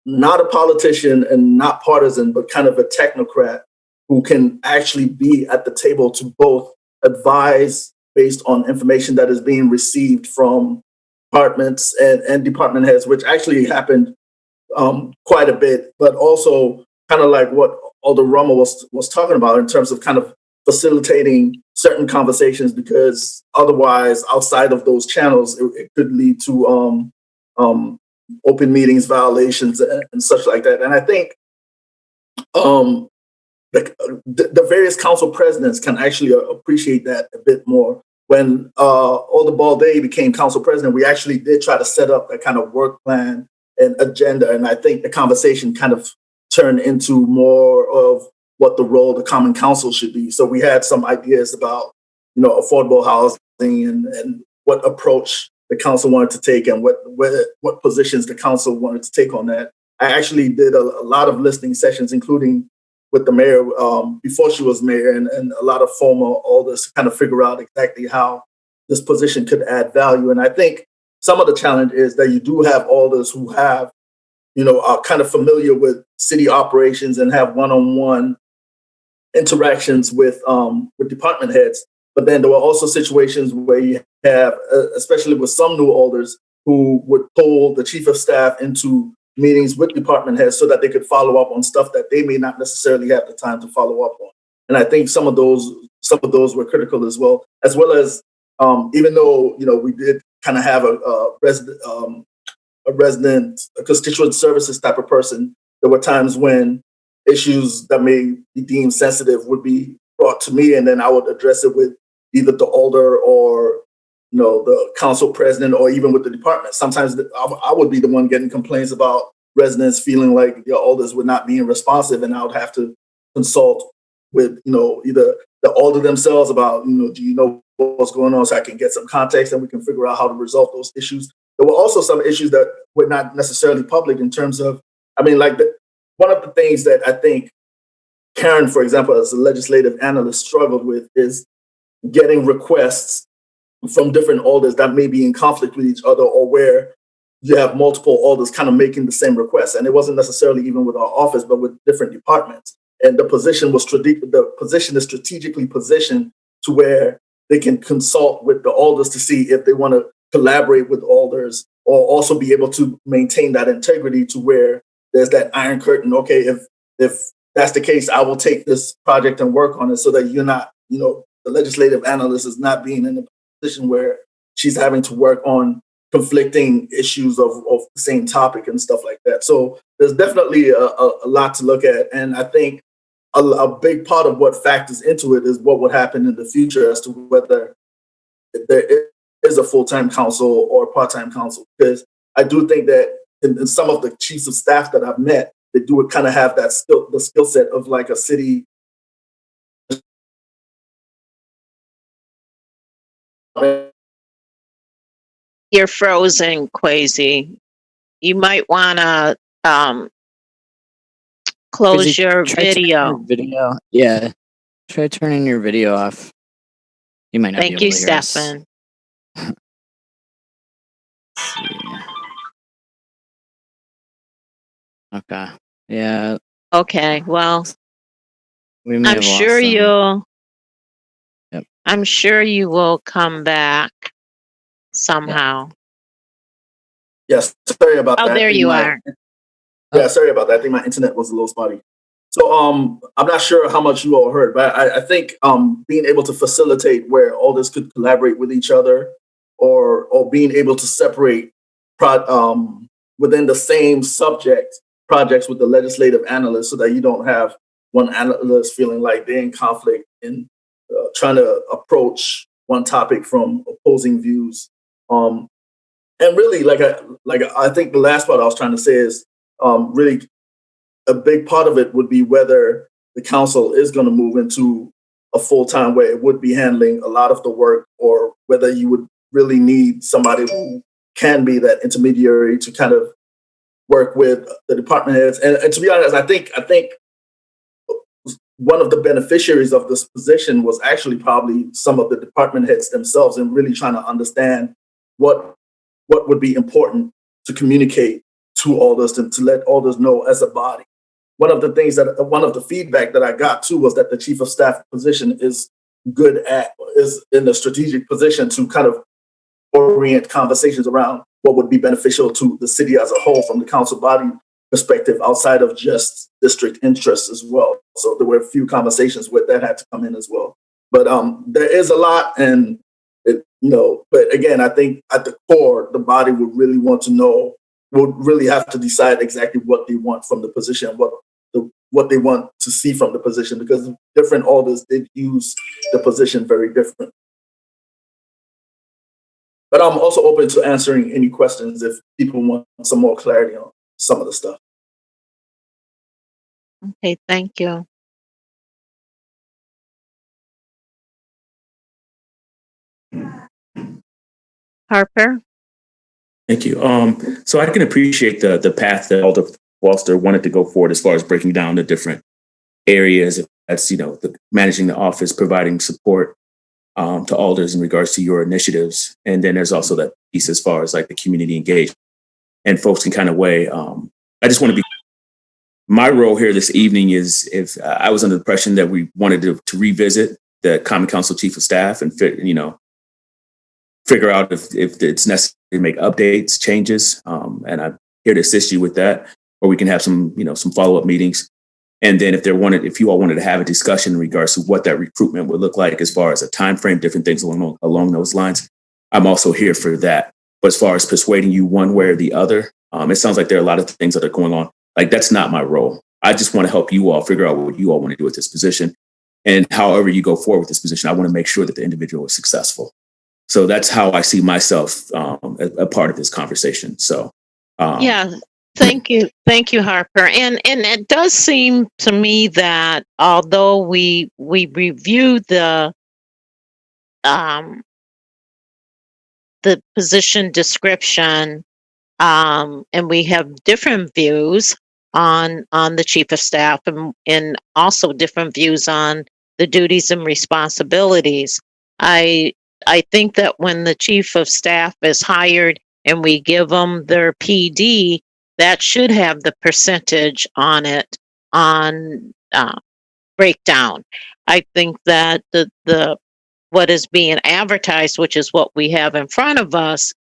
not a politician and not partisan, but kind of a technocrat who can actually be at the table to both advise based on information that is being received from departments and department heads, which actually happened quite a bit, but also kind of like what Alder Rama was talking about in terms of kind of facilitating certain conversations, because otherwise, outside of those channels, it could lead to open meetings violations and such like that. And I think the various council presidents can actually appreciate that a bit more. When Alder Balday became council president, we actually did try to set up that kind of work plan and agenda. And I think the conversation kind of turned into more of what the role of the common council should be. So we had some ideas about, you know, affordable housing and what approach the council wanted to take and what positions the council wanted to take on that. I actually did a lot of listening sessions, including with the mayor before she was mayor and a lot of former alders to kind of figure out exactly how this position could add value. And I think some of the challenge is that you do have alders who have, you know, are kind of familiar with city operations and have one-on-one interactions with department heads. But then there were also situations where you have, especially with some new alders, who would pull the chief of staff into meetings with department heads so that they could follow up on stuff that they may not necessarily have the time to follow up on. And I think some of those were critical as well as even though, you know, we did kind of have a constituent services type of person, there were times when issues that may be deemed sensitive would be brought to me, and then I would address it with either the alder or, you know, the council president, or even with the department. Sometimes I would be the one getting complaints about residents feeling like the alders were not being responsive, and I would have to consult with, you know, either the alder themselves about, you know, do you know what's going on, so I can get some context and we can figure out how to resolve those issues. There were also some issues that were not necessarily public in terms of, I mean, like one of the things that I think Karen, for example, as a legislative analyst, struggled with is getting requests from different alders that may be in conflict with each other, or where you have multiple alders kind of making the same request. And it wasn't necessarily even with our office, but with different departments. And the position is strategically positioned to where they can consult with the alders to see if they want to collaborate with alders, or also be able to maintain that integrity to where there's that iron curtain. Okay, if that's the case, I will take this project and work on it, so that you're not, you know, the legislative analyst is not being in a position where she's having to work on conflicting issues of the same topic and stuff like that. So there's definitely a lot to look at. And I think a big part of what factors into it is what would happen in the future as to whether there is a full-time council or a part-time council. Because I do think that in some of the chiefs of staff that I've met, they do kind of have that the skill set of like a city. You're frozen, Kwasi. You might want to close Kwasi, your try turning video. your video. Yeah. Try turning your video off. You might not be Thank able you, to hear us. Stefan. Let's see. Okay. Yeah. Okay, well, We may I'm have sure lost them. Yep. I'm sure you will come back somehow. Yes, sorry about Oh, that. there you are. Yeah, sorry about that. I think my internet was a little spotty. So I'm not sure how much you all heard, but I think being able to facilitate where alders could collaborate with each other, or being able to separate within the same subject projects with the legislative analyst, so that you don't have one analyst feeling like they're in conflict in trying to approach one topic from opposing views. And really, I think the last part I was trying to say is really a big part of it would be whether the council is going to move into a full-time where it would be handling a lot of the work, or whether you would really need somebody who can be that intermediary to kind of work with the department heads. And to be honest, I think one of the beneficiaries of this position was actually probably some of the department heads themselves, and really trying to understand what would be important to communicate to alders, to let alders know as a body. One of the feedback that I got too was that the chief of staff position is in the strategic position to kind of orient conversations around what would be beneficial to the city as a whole from the council body perspective, outside of just district interests as well. So there were a few conversations where that had to come in as well. But there is a lot, and but again, I think at the core, the body would really have to decide exactly what they want from the position, what they want to see from the position, because different alders did use the position very different. But I'm also open to answering any questions if people want some more clarity on some of the stuff. Okay, thank you. Harper? Thank you. So I can appreciate the path that Alder Foster wanted to go forward as far as breaking down the different areas. That's, managing the office, providing support to alders in regards to your initiatives. And then there's also that piece as far as like the community engagement, and folks can kind of weigh. I just want to be, my role here this evening is, if I was under the impression that we wanted to revisit the Common Council Chief of Staff and figure out if it's necessary to make updates, changes. And I'm here to assist you with that, or we can have some follow-up meetings. And then if you all wanted to have a discussion in regards to what that recruitment would look like as far as a time frame, different things along those lines, I'm also here for that. But as far as persuading you one way or the other, it sounds like there are a lot of things that are going on. Like, that's not my role. I just want to help you all figure out what you all want to do with this position. And however you go forward with this position, I want to make sure that the individual is successful. So that's how I see myself a part of this conversation. So, yeah, thank you, Harper. And it does seem to me that although we review the position description, and we have different views on the chief of staff, and also different views on the duties and responsibilities. I think that when the chief of staff is hired and we give them their PD, that should have the percentage on it on breakdown. I think that the what is being advertised, which is what we have in front of us,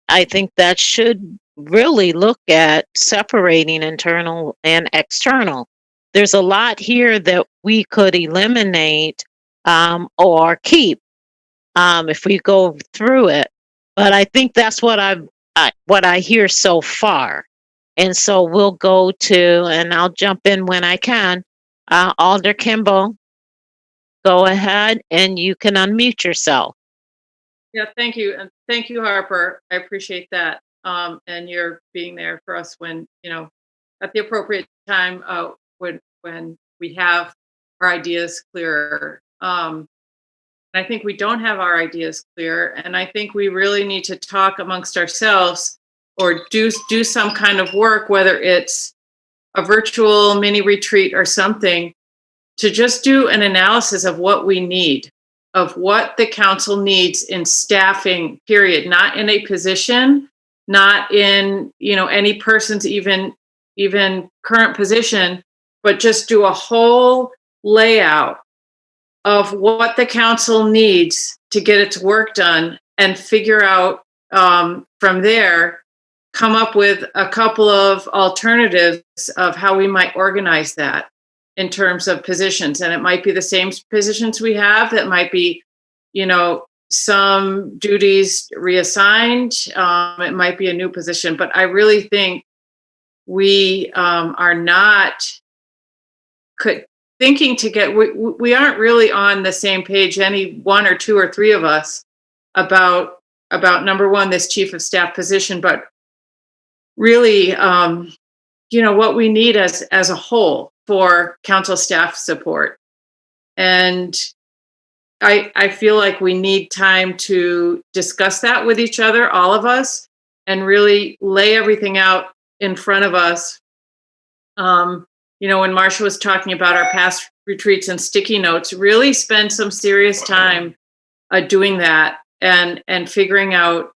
I think that should really look at separating internal and external. There's a lot here that we could eliminate or keep if we go through it. But I think that's what I hear so far. And so we'll go to, and I'll jump in when I can. Alder Kimball, go ahead and you can unmute yourself. Yeah, thank you. And thank you, Harper. I appreciate that. And you're being there for us when, at the appropriate time, when we have our ideas clearer. I think we don't have our ideas clear. And I think we really need to talk amongst ourselves, or do some kind of work, whether it's a virtual mini retreat or something, to just do an analysis of what we need, of what the council needs in staffing, period, not in a position, not in, any person's even current position, but just do a whole layout of what the council needs to get its work done, and figure out from there come up with a couple of alternatives of how we might organize that in terms of positions. And it might be the same positions we have. That might be, some duties reassigned. It might be a new position, but I really think we are not thinking to get, we aren't really on the same page, any one or two or three of us, about number one, this chief of staff position, but really, what we need as a whole for council staff support. And I feel like we need time to discuss that with each other, all of us, and really lay everything out in front of us. When Marcia was talking about our past retreats and sticky notes, really spend some serious time doing that and figuring out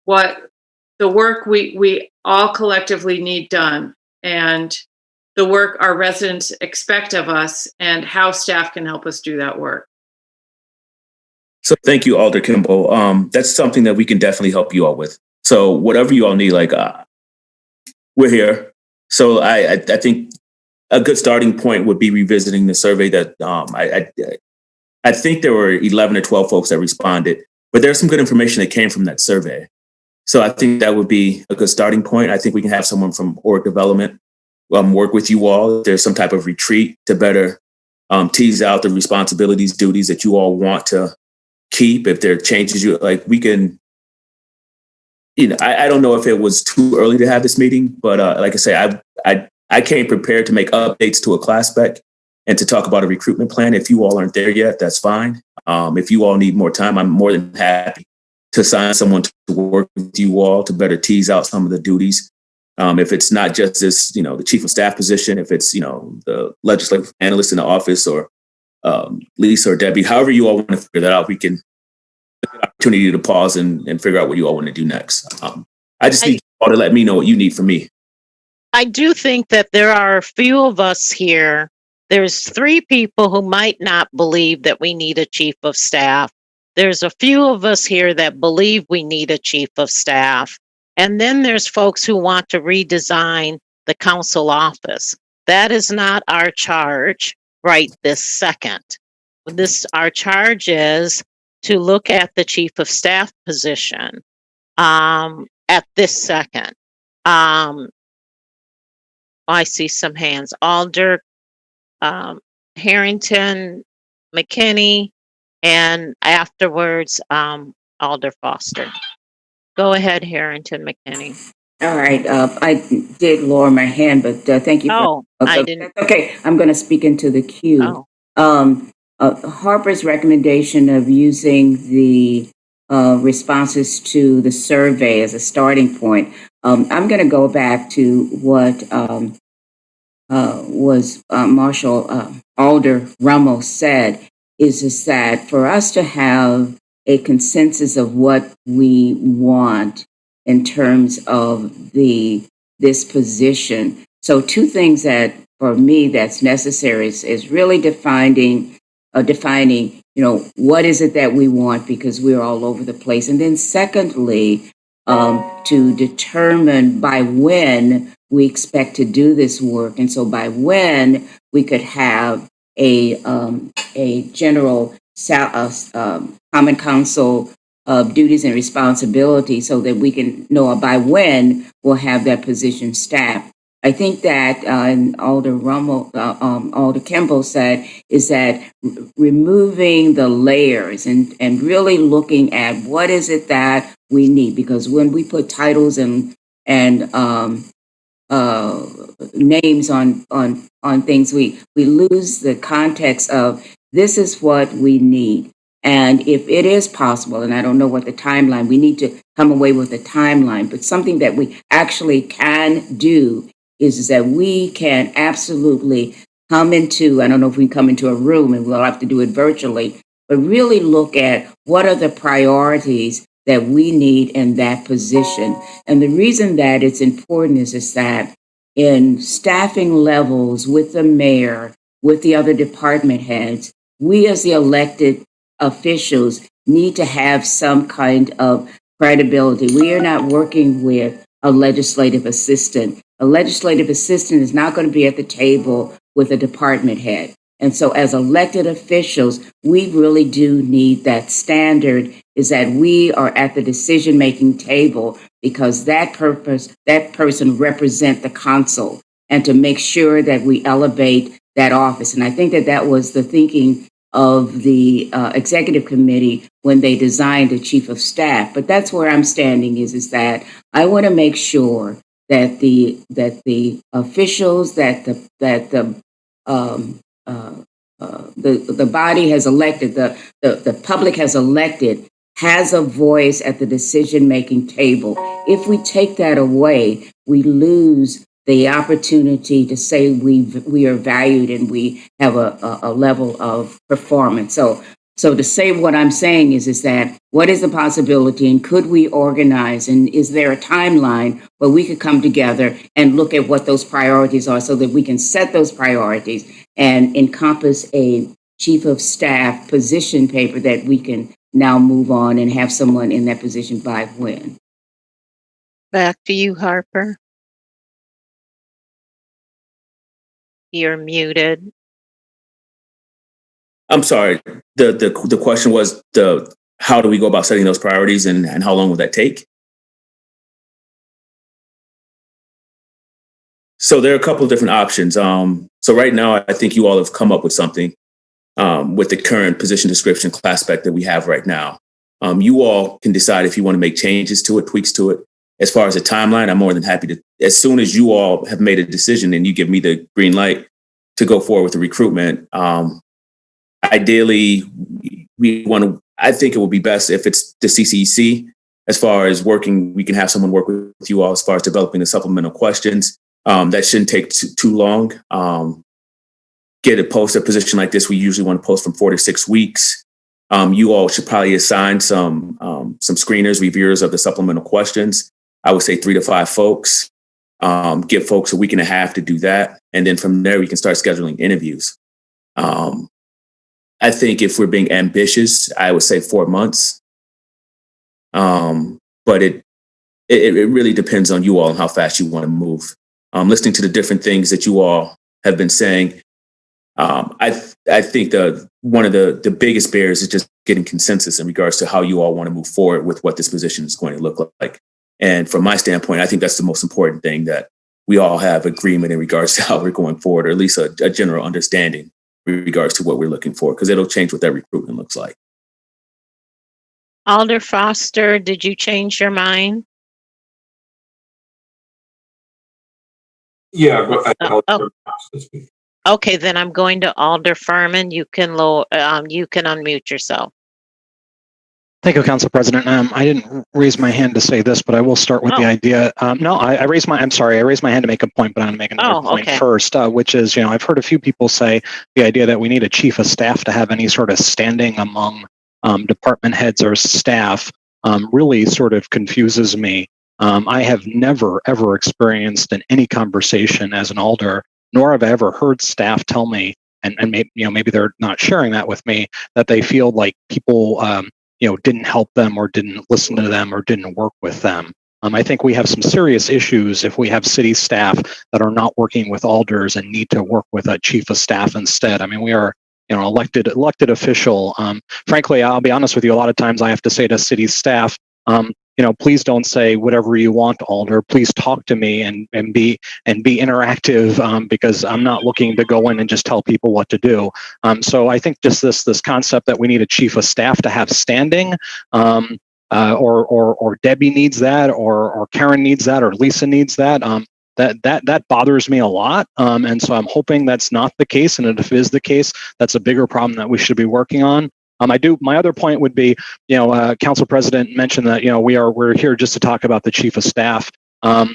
what the work we all collectively need done, and the work our residents expect of us, and how staff can help us do that work. So thank you, Alder Kimball. That's something that we can definitely help you all with. So whatever you all need, we're here. So I think a good starting point would be revisiting the survey that I think there were 11 or 12 folks that responded, but there's some good information that came from that survey. So I think that would be a good starting point. I think we can have someone from org development work with you all. If there's some type of retreat to better tease out the responsibilities, duties that you all want to keep. If there are changes we can, I don't know if it was too early to have this meeting, but like I say, I came prepared to make updates to a class spec and to talk about a recruitment plan. If you all aren't there yet, that's fine. If you all need more time, I'm more than happy to assign someone to work with you all to better tease out some of the duties. If it's not just this, the chief of staff position, if it's, the legislative analyst in the office, or Lisa or Debbie, however you all want to figure that out, we can take an opportunity to pause and figure out what you all want to do next. I just need you all to let me know what you need from me. I do think that there are a few of us here. There's 3 people who might not believe that we need a chief of staff. There's a few of us here that believe we need a chief of staff. And then there's folks who want to redesign the council office. That is not our charge right this second. Our charge is to look at the chief of staff position at this second. I see some hands. Alder Harrington, McKinney, and afterwards, Alder Foster. Go ahead, Harrington McKinney. All right. I did lower my hand, but thank you. I didn't. Okay, I'm going to speak into the queue. Harper's recommendation of using the responses to the survey as a starting point. I'm going to go back to what was Marshall Alder Ramos said, is that for us to have a consensus of what we want in terms of this position. So 2 things that for me that's necessary is really defining, what is it that we want, because we're all over the place. And then secondly, to determine by when we expect to do this work. And so by when we could have a general Common Council duties and responsibilities, so that we can know by when we'll have that position staffed. I think that and Alder Kimball said, is that removing the layers and really looking at what is it that we need, because when we put titles and names on things, we lose the context of this is what we need. And if it is possible, and I don't know what the timeline, we need to come away with a timeline, but something that we actually can do is that we can absolutely come into, I don't know if we can come into a room, and we'll have to do it virtually, but really look at what are the priorities that we need in that position. And the reason that it's important is that in staffing levels with the mayor, with the other department heads, we as the elected officials need to have some kind of credibility. We are not working with a legislative assistant. A legislative assistant is not going to be at the table with a department head. And so as elected officials, we really do need that standard, is that we are at the decision-making table because that person represent the council, and to make sure that we elevate that office. And I think that that was the thinking of the executive committee when they designed a chief of staff. But that's where I'm standing, is that I want to make sure that the officials that the body has elected, the public has elected, has a voice at the decision-making table. If we take that away, we lose the opportunity to say we are valued and we have a level of performance. So to say what I'm saying is that what is the possibility, and could we organize, and is there a timeline where we could come together and look at what those priorities are so that we can set those priorities and encompass a chief of staff position paper that we can now move on and have someone in that position by when? Back to you, Harper. You're muted. I'm sorry. The question was how do we go about setting those priorities and how long will that take? So there are a couple of different options. So right now, I think you all have come up with something with the current position description class spec that we have right now. You all can decide if you want to make changes to it, tweaks to it. As far as the timeline, I'm more than happy to, as soon as you all have made a decision and you give me the green light to go forward with the recruitment, ideally, I think it would be best if it's the CCEC. As far as working, we can have someone work with you all as far as developing the supplemental questions. That shouldn't take too long. Get a position like this, we usually want to post from 4 to 6 weeks. You all should probably assign some screeners, reviewers of the supplemental questions. I would say 3 to 5 folks. Give folks a week and a half to do that. And then from there, we can start scheduling interviews. I think if we're being ambitious, I would say 4 months. But it really depends on you all and how fast you want to move. Listening to the different things that you all have been saying, I think one of the biggest barriers is just getting consensus in regards to how you all want to move forward with what this position is going to look like. And from my standpoint, I think that's the most important thing, that we all have agreement in regards to how we're going forward, or at least a general understanding in regards to what we're looking for, because it'll change what that recruitment looks like. Alder Foster, did you change your mind? Yeah. Okay, then I'm going to Alder Furman. You can unmute yourself. Thank you, Council President. I didn't raise my hand to say this, but I will start with the idea. I raised my hand to make a point, but I'm going to make another point first, which is, I've heard a few people say the idea that we need a chief of staff to have any sort of standing among department heads or staff really sort of confuses me. I have never, ever experienced in any conversation as an alder, nor have I ever heard staff tell me, and maybe they're not sharing that with me, that they feel like people didn't help them or didn't listen to them or didn't work with them. I think we have some serious issues if we have city staff that are not working with alders and need to work with a chief of staff instead. I mean, we are elected official. Frankly, I'll be honest with you, a lot of times I have to say to city staff, please don't say whatever you want, Alder. Please talk to me and be interactive, because I'm not looking to go in and just tell people what to do. So I think just this concept that we need a chief of staff to have standing, or Debbie needs that, or Karen needs that, or Lisa needs that. That bothers me a lot, and so I'm hoping that's not the case. And if it is the case, that's a bigger problem that we should be working on. My other point would be, Council President mentioned that we're here just to talk about the chief of staff. I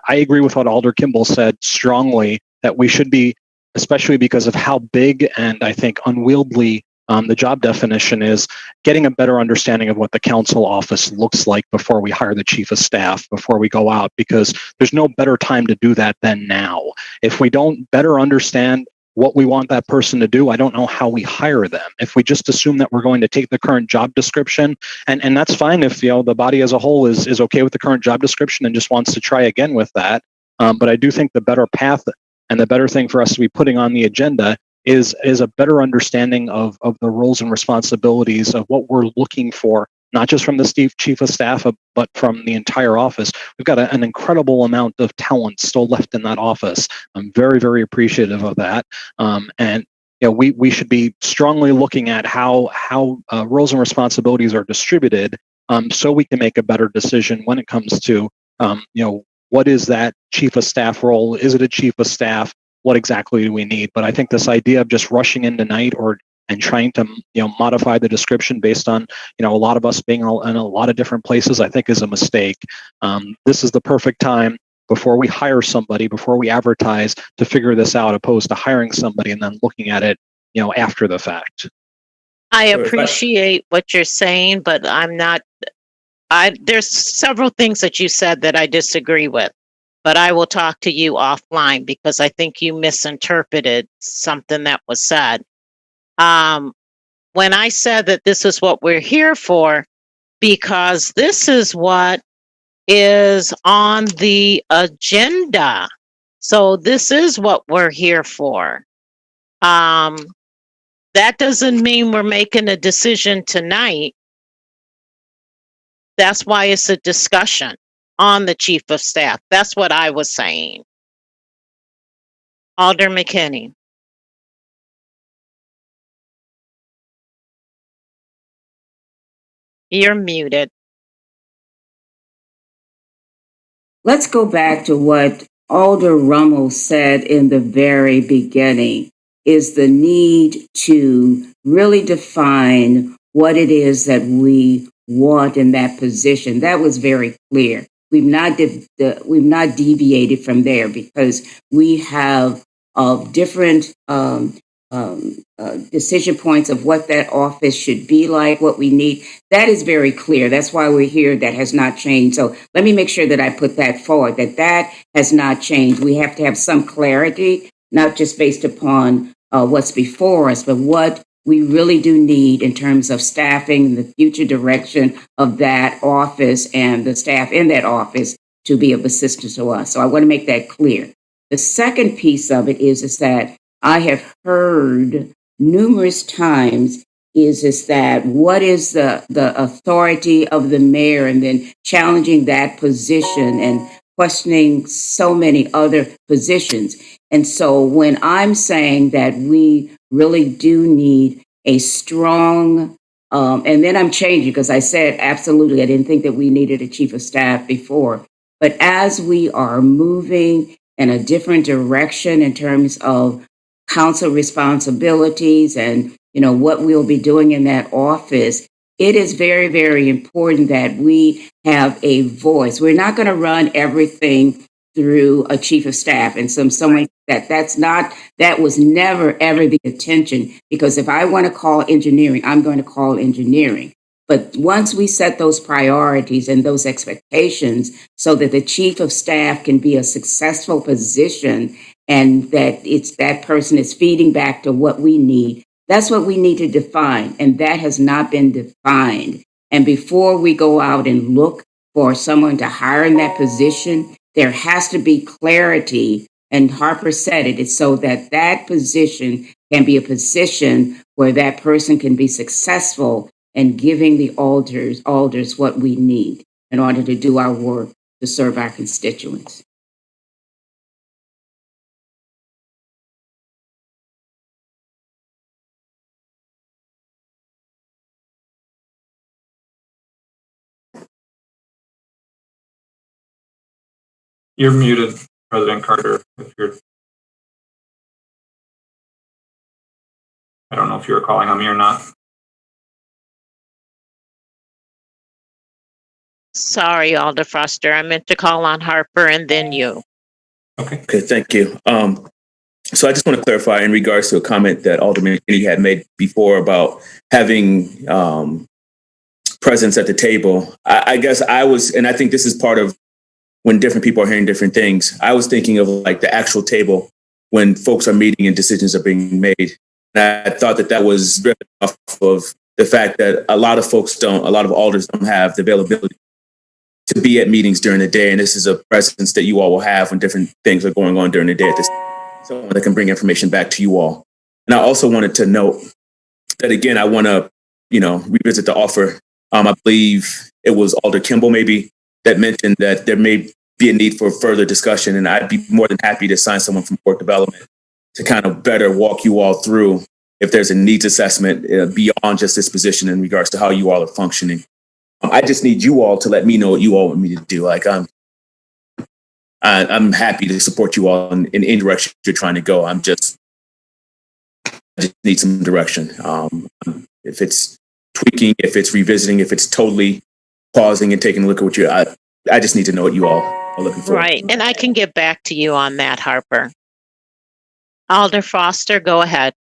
agree with what Alder Kimball said strongly, that we should be, especially because of how big and I think unwieldy the job definition is, getting a better understanding of what the council office looks like before we hire the chief of staff, before we go out, because there's no better time to do that than now. If we don't better understand what we want that person to do, I don't know how we hire them. If we just assume that we're going to take the current job description, and that's fine if the body as a whole is okay with the current job description and just wants to try again with that. But I do think the better path and the better thing for us to be putting on the agenda is a better understanding of the roles and responsibilities of what we're looking for, not just from the chief of staff, but from the entire office. We've got an incredible amount of talent still left in that office. I'm very, very appreciative of that. And we should be strongly looking at how roles and responsibilities are distributed, so we can make a better decision when it comes to what is that chief of staff role? Is it a chief of staff? What exactly do we need? But I think this idea of just rushing in tonight and trying to modify the description based on a lot of us being in a lot of different places, I think is a mistake. This is the perfect time before we hire somebody, before we advertise, to figure this out, opposed to hiring somebody and then looking at it after the fact. I appreciate what you're saying, but there's several things that you said that I disagree with. But I will talk to you offline because I think you misinterpreted something that was said. When I said that this is what we're here for, because this is what is on the agenda. So this is what we're here for. That doesn't mean we're making a decision tonight. That's why it's a discussion on the chief of staff. That's what I was saying. Alder McKinney. You're muted. Let's go back to what Alder Rummel said in the very beginning, is the need to really define what it is that we want in that position. That was very clear. We've not deviated from there because we have different decision points of what that office should be like, what we need. That is very clear. That's why we're here. That has not changed. So let me make sure that I put that forward, that has not changed. We have to have some clarity, not just based upon what's before us, but what we really do need in terms of staffing, the future direction of that office and the staff in that office to be of assistance to us. So I want to make that clear. The second piece of it is that I have heard numerous times is that what is the authority of the mayor, and then challenging that position and questioning so many other positions. And so when I'm saying that we really do need a strong, and then I'm changing because I said absolutely, I didn't think that we needed a chief of staff before. But as we are moving in a different direction in terms of council responsibilities and what we'll be doing in that office, it is very, very important that we have a voice. We're not going to run everything through a chief of staff and someone that was never ever the intention, because if I want to call engineering, I'm going to call engineering. But once we set those priorities and those expectations so that the chief of staff can be a successful position and that person is feeding back to what we need, that's what we need to define. And that has not been defined. And before we go out and look for someone to hire in that position, there has to be clarity. And Harper said it's so that that position can be a position where that person can be successful in giving the alders what we need in order to do our work to serve our constituents. You're muted, President Carter. I don't know if you were calling on me or not. Sorry, Alder Foster. I meant to call on Harper and then you. Okay, thank you. So I just want to clarify in regards to a comment that Alderman Kinney had made before about having presence at the table. I guess I was, and I think this is part of when different people are hearing different things. I was thinking of like the actual table when folks are meeting and decisions are being made. And I thought that was driven off of the fact that a lot of alders don't have the availability to be at meetings during the day. And this is a presence that you all will have when different things are going on during the day. Someone that can bring information back to you all. And I also wanted to note that, again, I want to, revisit the offer. I believe it was Alder Kimball maybe that mentioned that there may be a need for further discussion. And I'd be more than happy to assign someone from work development to kind of better walk you all through if there's a needs assessment beyond just this position in regards to how you all are functioning. I just need you all to let me know what you all want me to do. Like I'm happy to support you all in any direction you're trying to go. I just need some direction. If it's tweaking, if it's revisiting, if it's totally pausing and taking a look at what I just need to know what you all are looking for. Right. And I can get back to you on that, Harper. Alder Foster, go ahead.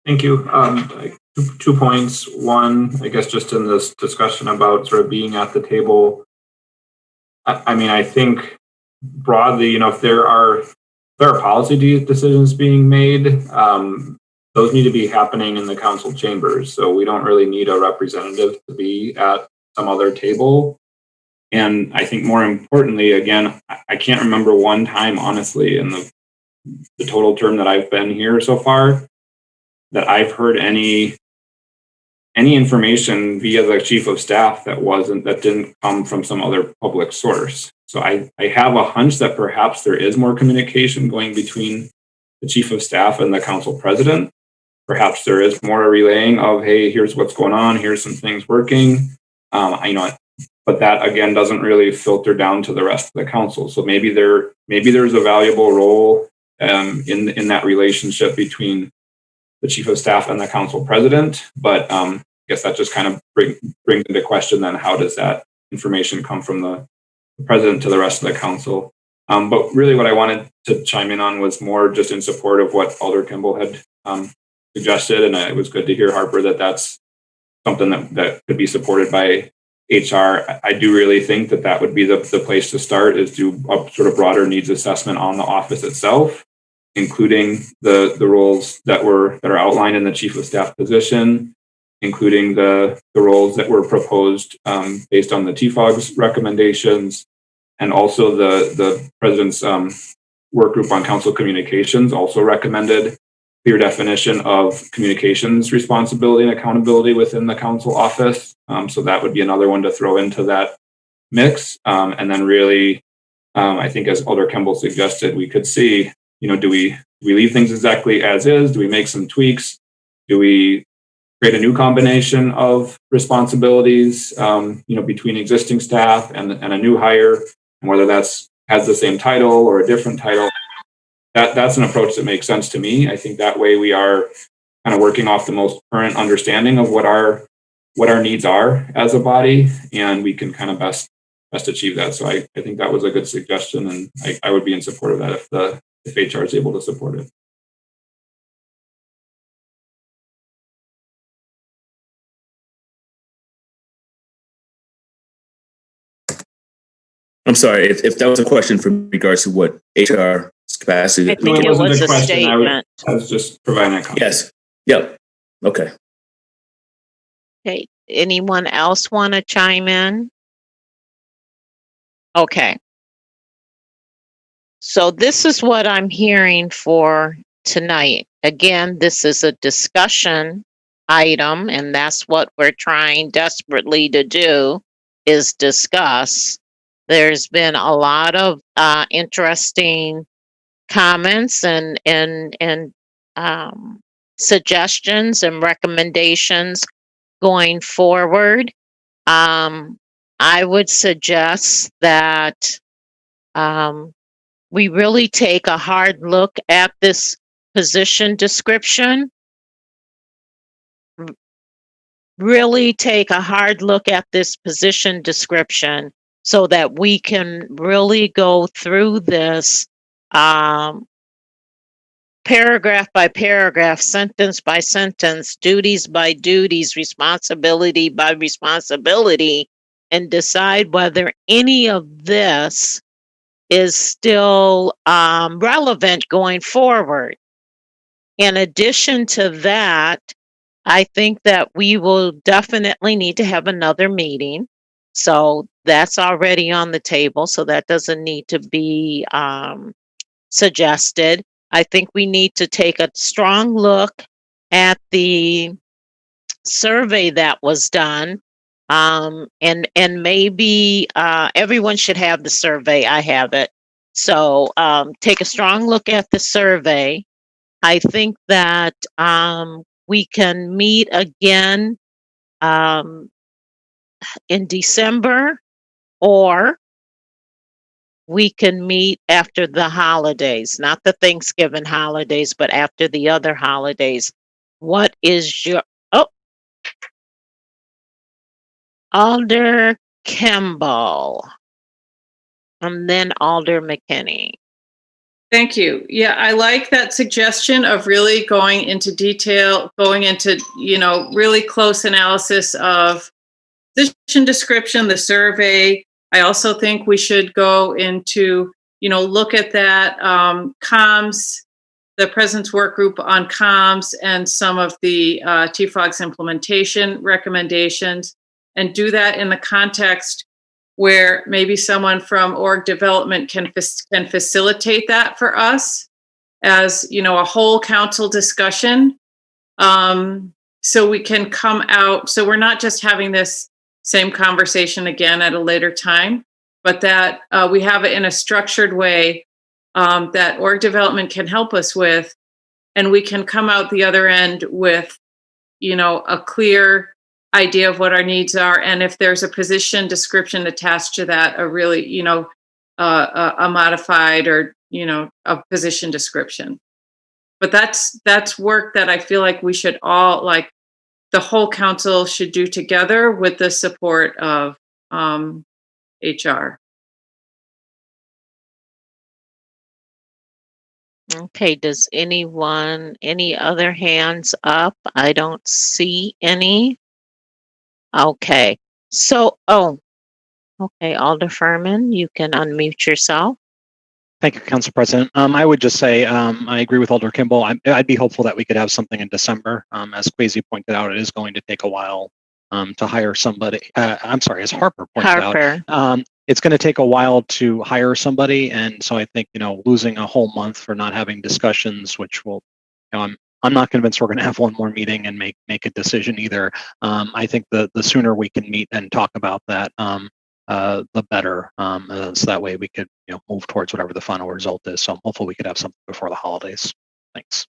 Thank you. 2 points. One, I guess just in this discussion about sort of being at the table, I think broadly, if there are policy decisions being made, those need to be happening in the council chambers. So we don't really need a representative to be at some other table. And I think more importantly, again, I can't remember one time, honestly, in the total term that I've been here so far, that I've heard any information via the chief of staff that didn't come from some other public source. So I have a hunch that perhaps there is more communication going between the chief of staff and the council president. Perhaps there is more relaying of, hey, here's what's going on, here's some things working. But that again doesn't really filter down to the rest of the council. So maybe there's a valuable role in that relationship between the chief of staff and the council president. But I guess that just kind of brings into question then how does that information come from the president to the rest of the council? But really what I wanted to chime in on was more just in support of what Alder Kimball had suggested. And it was good to hear, Harper, that that's something that could be supported by HR. I do really think that would be the place to start, is do a sort of broader needs assessment on the office itself, including the roles that are outlined in the chief of staff position, including the roles that were proposed based on the TFOG's recommendations, and also the president's work group on council communications also recommended clear definition of communications responsibility and accountability within the council office. So that would be another one to throw into that mix. And then really, I think as Alder Kimball suggested, we could see, do we leave things exactly as is? Do we make some tweaks? Do we create a new combination of responsibilities, between existing staff and a new hire, and whether has the same title or a different title? That's an approach that makes sense to me. I think that way we are kind of working off the most current understanding of what our needs are as a body, and we can kind of best achieve that. So I think that was a good suggestion, and I would be in support of that if HR is able to support it. I'm sorry if that was a question for regards to what HR capacity. I think it was a statement. I was just providing that comment. Yes. Yep. Okay. Okay. Anyone else want to chime in? Okay. So this is what I'm hearing for tonight. Again, this is a discussion item, and that's what we're trying desperately to do, is discuss. There's been a lot of interesting comments and suggestions and recommendations going forward. I would suggest that we really take a hard look at this position description. Really take a hard look at this position description so that we can really go through this paragraph by paragraph, sentence by sentence, duties by duties, responsibility by responsibility, and decide whether any of this is still relevant going forward. In addition to that, I think that we will definitely need to have another meeting. So that's already on the table. So that doesn't need to be suggested. I think we need to take a strong look at the survey that was done. And maybe everyone should have the survey. I have it. So take a strong look at the survey. I think that we can meet again in December, or we can meet after the holidays, not the Thanksgiving holidays, but after the other holidays. What is your, oh, Alder Kimball, and then Alder McKinney. Thank you. Yeah, I like that suggestion of really going into detail, going into, really close analysis of position description, the survey. I also think we should go into, look at that comms, the President's Work Group on comms, and some of the TFOG's implementation recommendations, and do that in the context where maybe someone from org development can facilitate that for us as, a whole council discussion. So we can come out, so we're not just having this same conversation again at a later time, but that we have it in a structured way that org development can help us with, and we can come out the other end with, a clear idea of what our needs are, and if there's a position description attached to that, a really, a modified or, a position description. But that's work that I feel like we should all, like, the whole council should do together with the support of HR. Okay, does any other hands up? I don't see any. Okay, so, okay, Alder Furman, you can unmute yourself. Thank you, Council President. I would just say I agree with Alder Kimball. I'd be hopeful that we could have something in December. As Kwasi pointed out, it is going to take a while to hire somebody. I'm sorry, as Harper pointed out, it's going to take a while to hire somebody, and so I think losing a whole month for not having discussions, which will, I'm not convinced we're going to have one more meeting and make a decision either. I think the sooner we can meet and talk about that, the better. So that way we could move towards whatever the final result is. So hopefully we could have something before the holidays. Thanks.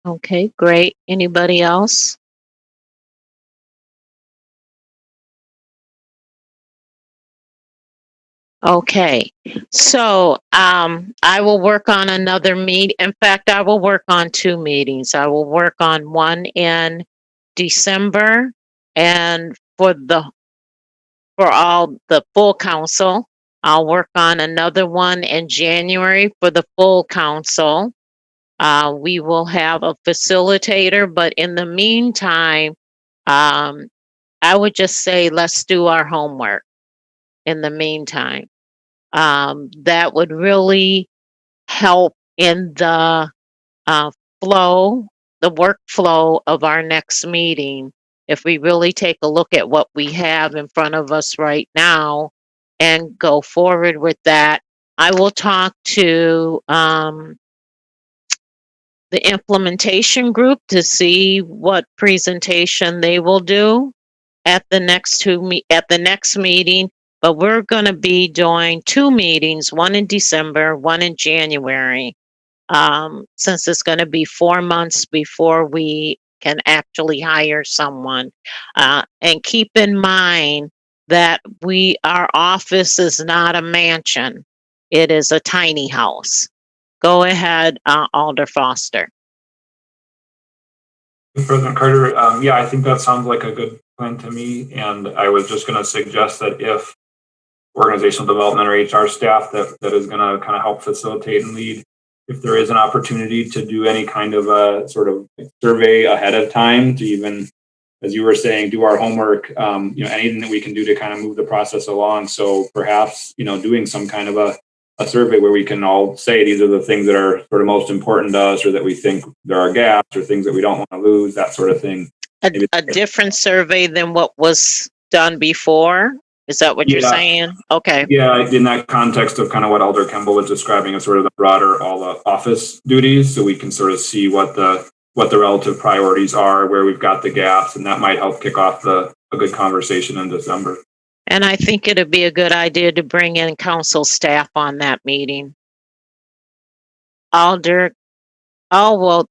Okay, great. Anybody else? Okay, so I will work on another meet. In fact, I will work on 2 meetings. I will work on one in December, and for all the full council. I'll work on another one in January for the full council. We will have a facilitator, but in the meantime, I would just say let's do our homework in the meantime. That would really help in the workflow of our next meeting. If we really take a look at what we have in front of us right now and go forward with that, I will talk to the implementation group to see what presentation they will do at the next meeting. But we're going to be doing 2 meetings, one in December, one in January, since it's going to be 4 months before we can actually hire someone. And keep in mind that our office is not a mansion. It is a tiny house. Go ahead, Alder Foster. President Carter, yeah, I think that sounds like a good plan to me. And I was just going to suggest that if organizational development or HR staff that is going to kind of help facilitate and lead, if there is an opportunity to do any kind of a sort of survey ahead of time to even, as you were saying, do our homework, anything that we can do to kind of move the process along. So perhaps, doing some kind of a a survey where we can all say these are the things that are sort of most important to us, or that we think there are gaps, or things that we don't want to lose, that sort of thing. A different survey than what was done before? Is that what you're Yeah. saying? Okay. Yeah, in that context of kind of what Alder Kemble was describing as sort of the broader all the office duties, so we can sort of see what the relative priorities are, where we've got the gaps, and that might help kick off a good conversation in December. And I think it'd be a good idea to bring in council staff on that meeting. Alder, oh, well,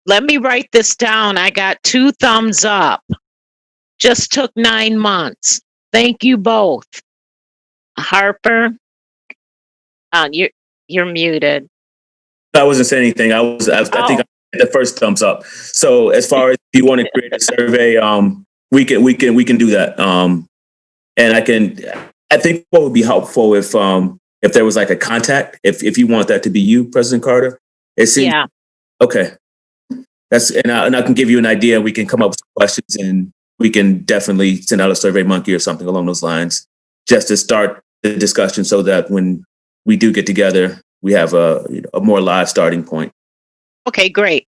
let me write this down. I got 2 thumbs up. Just took 9 months. Thank you both. Harper, you're muted. I wasn't saying anything. I think I had the first thumbs up. So as far as if you want to create a survey, we can do that. And I think what would be helpful if there was like a contact, if you want that to be you, President Carter. It seems, Yeah. okay. And I can give you an idea. We can come up with some questions, and we can definitely send out a Survey Monkey or something along those lines, just to start the discussion, so that when we do get together, we have a more live starting point. Okay, great.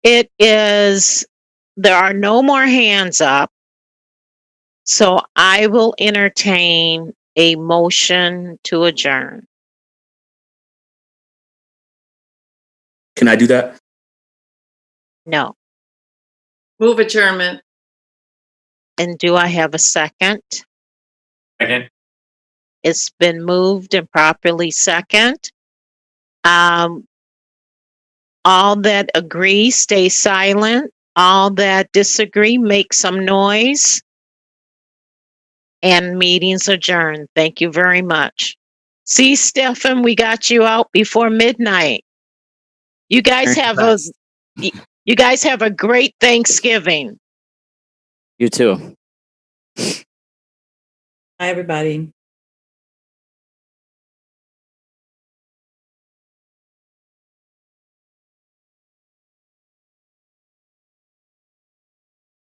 It is, there are no more hands up. So I will entertain a motion to adjourn. Can I do that? No. Move adjournment. And do I have a second? Second. It's been moved and properly second. All that agree, stay silent. All that disagree, make some noise. And meeting's adjourned. Thank you very much. See, Stefan, we got you out before midnight. You guys have a great Thanksgiving. You too. Hi, everybody.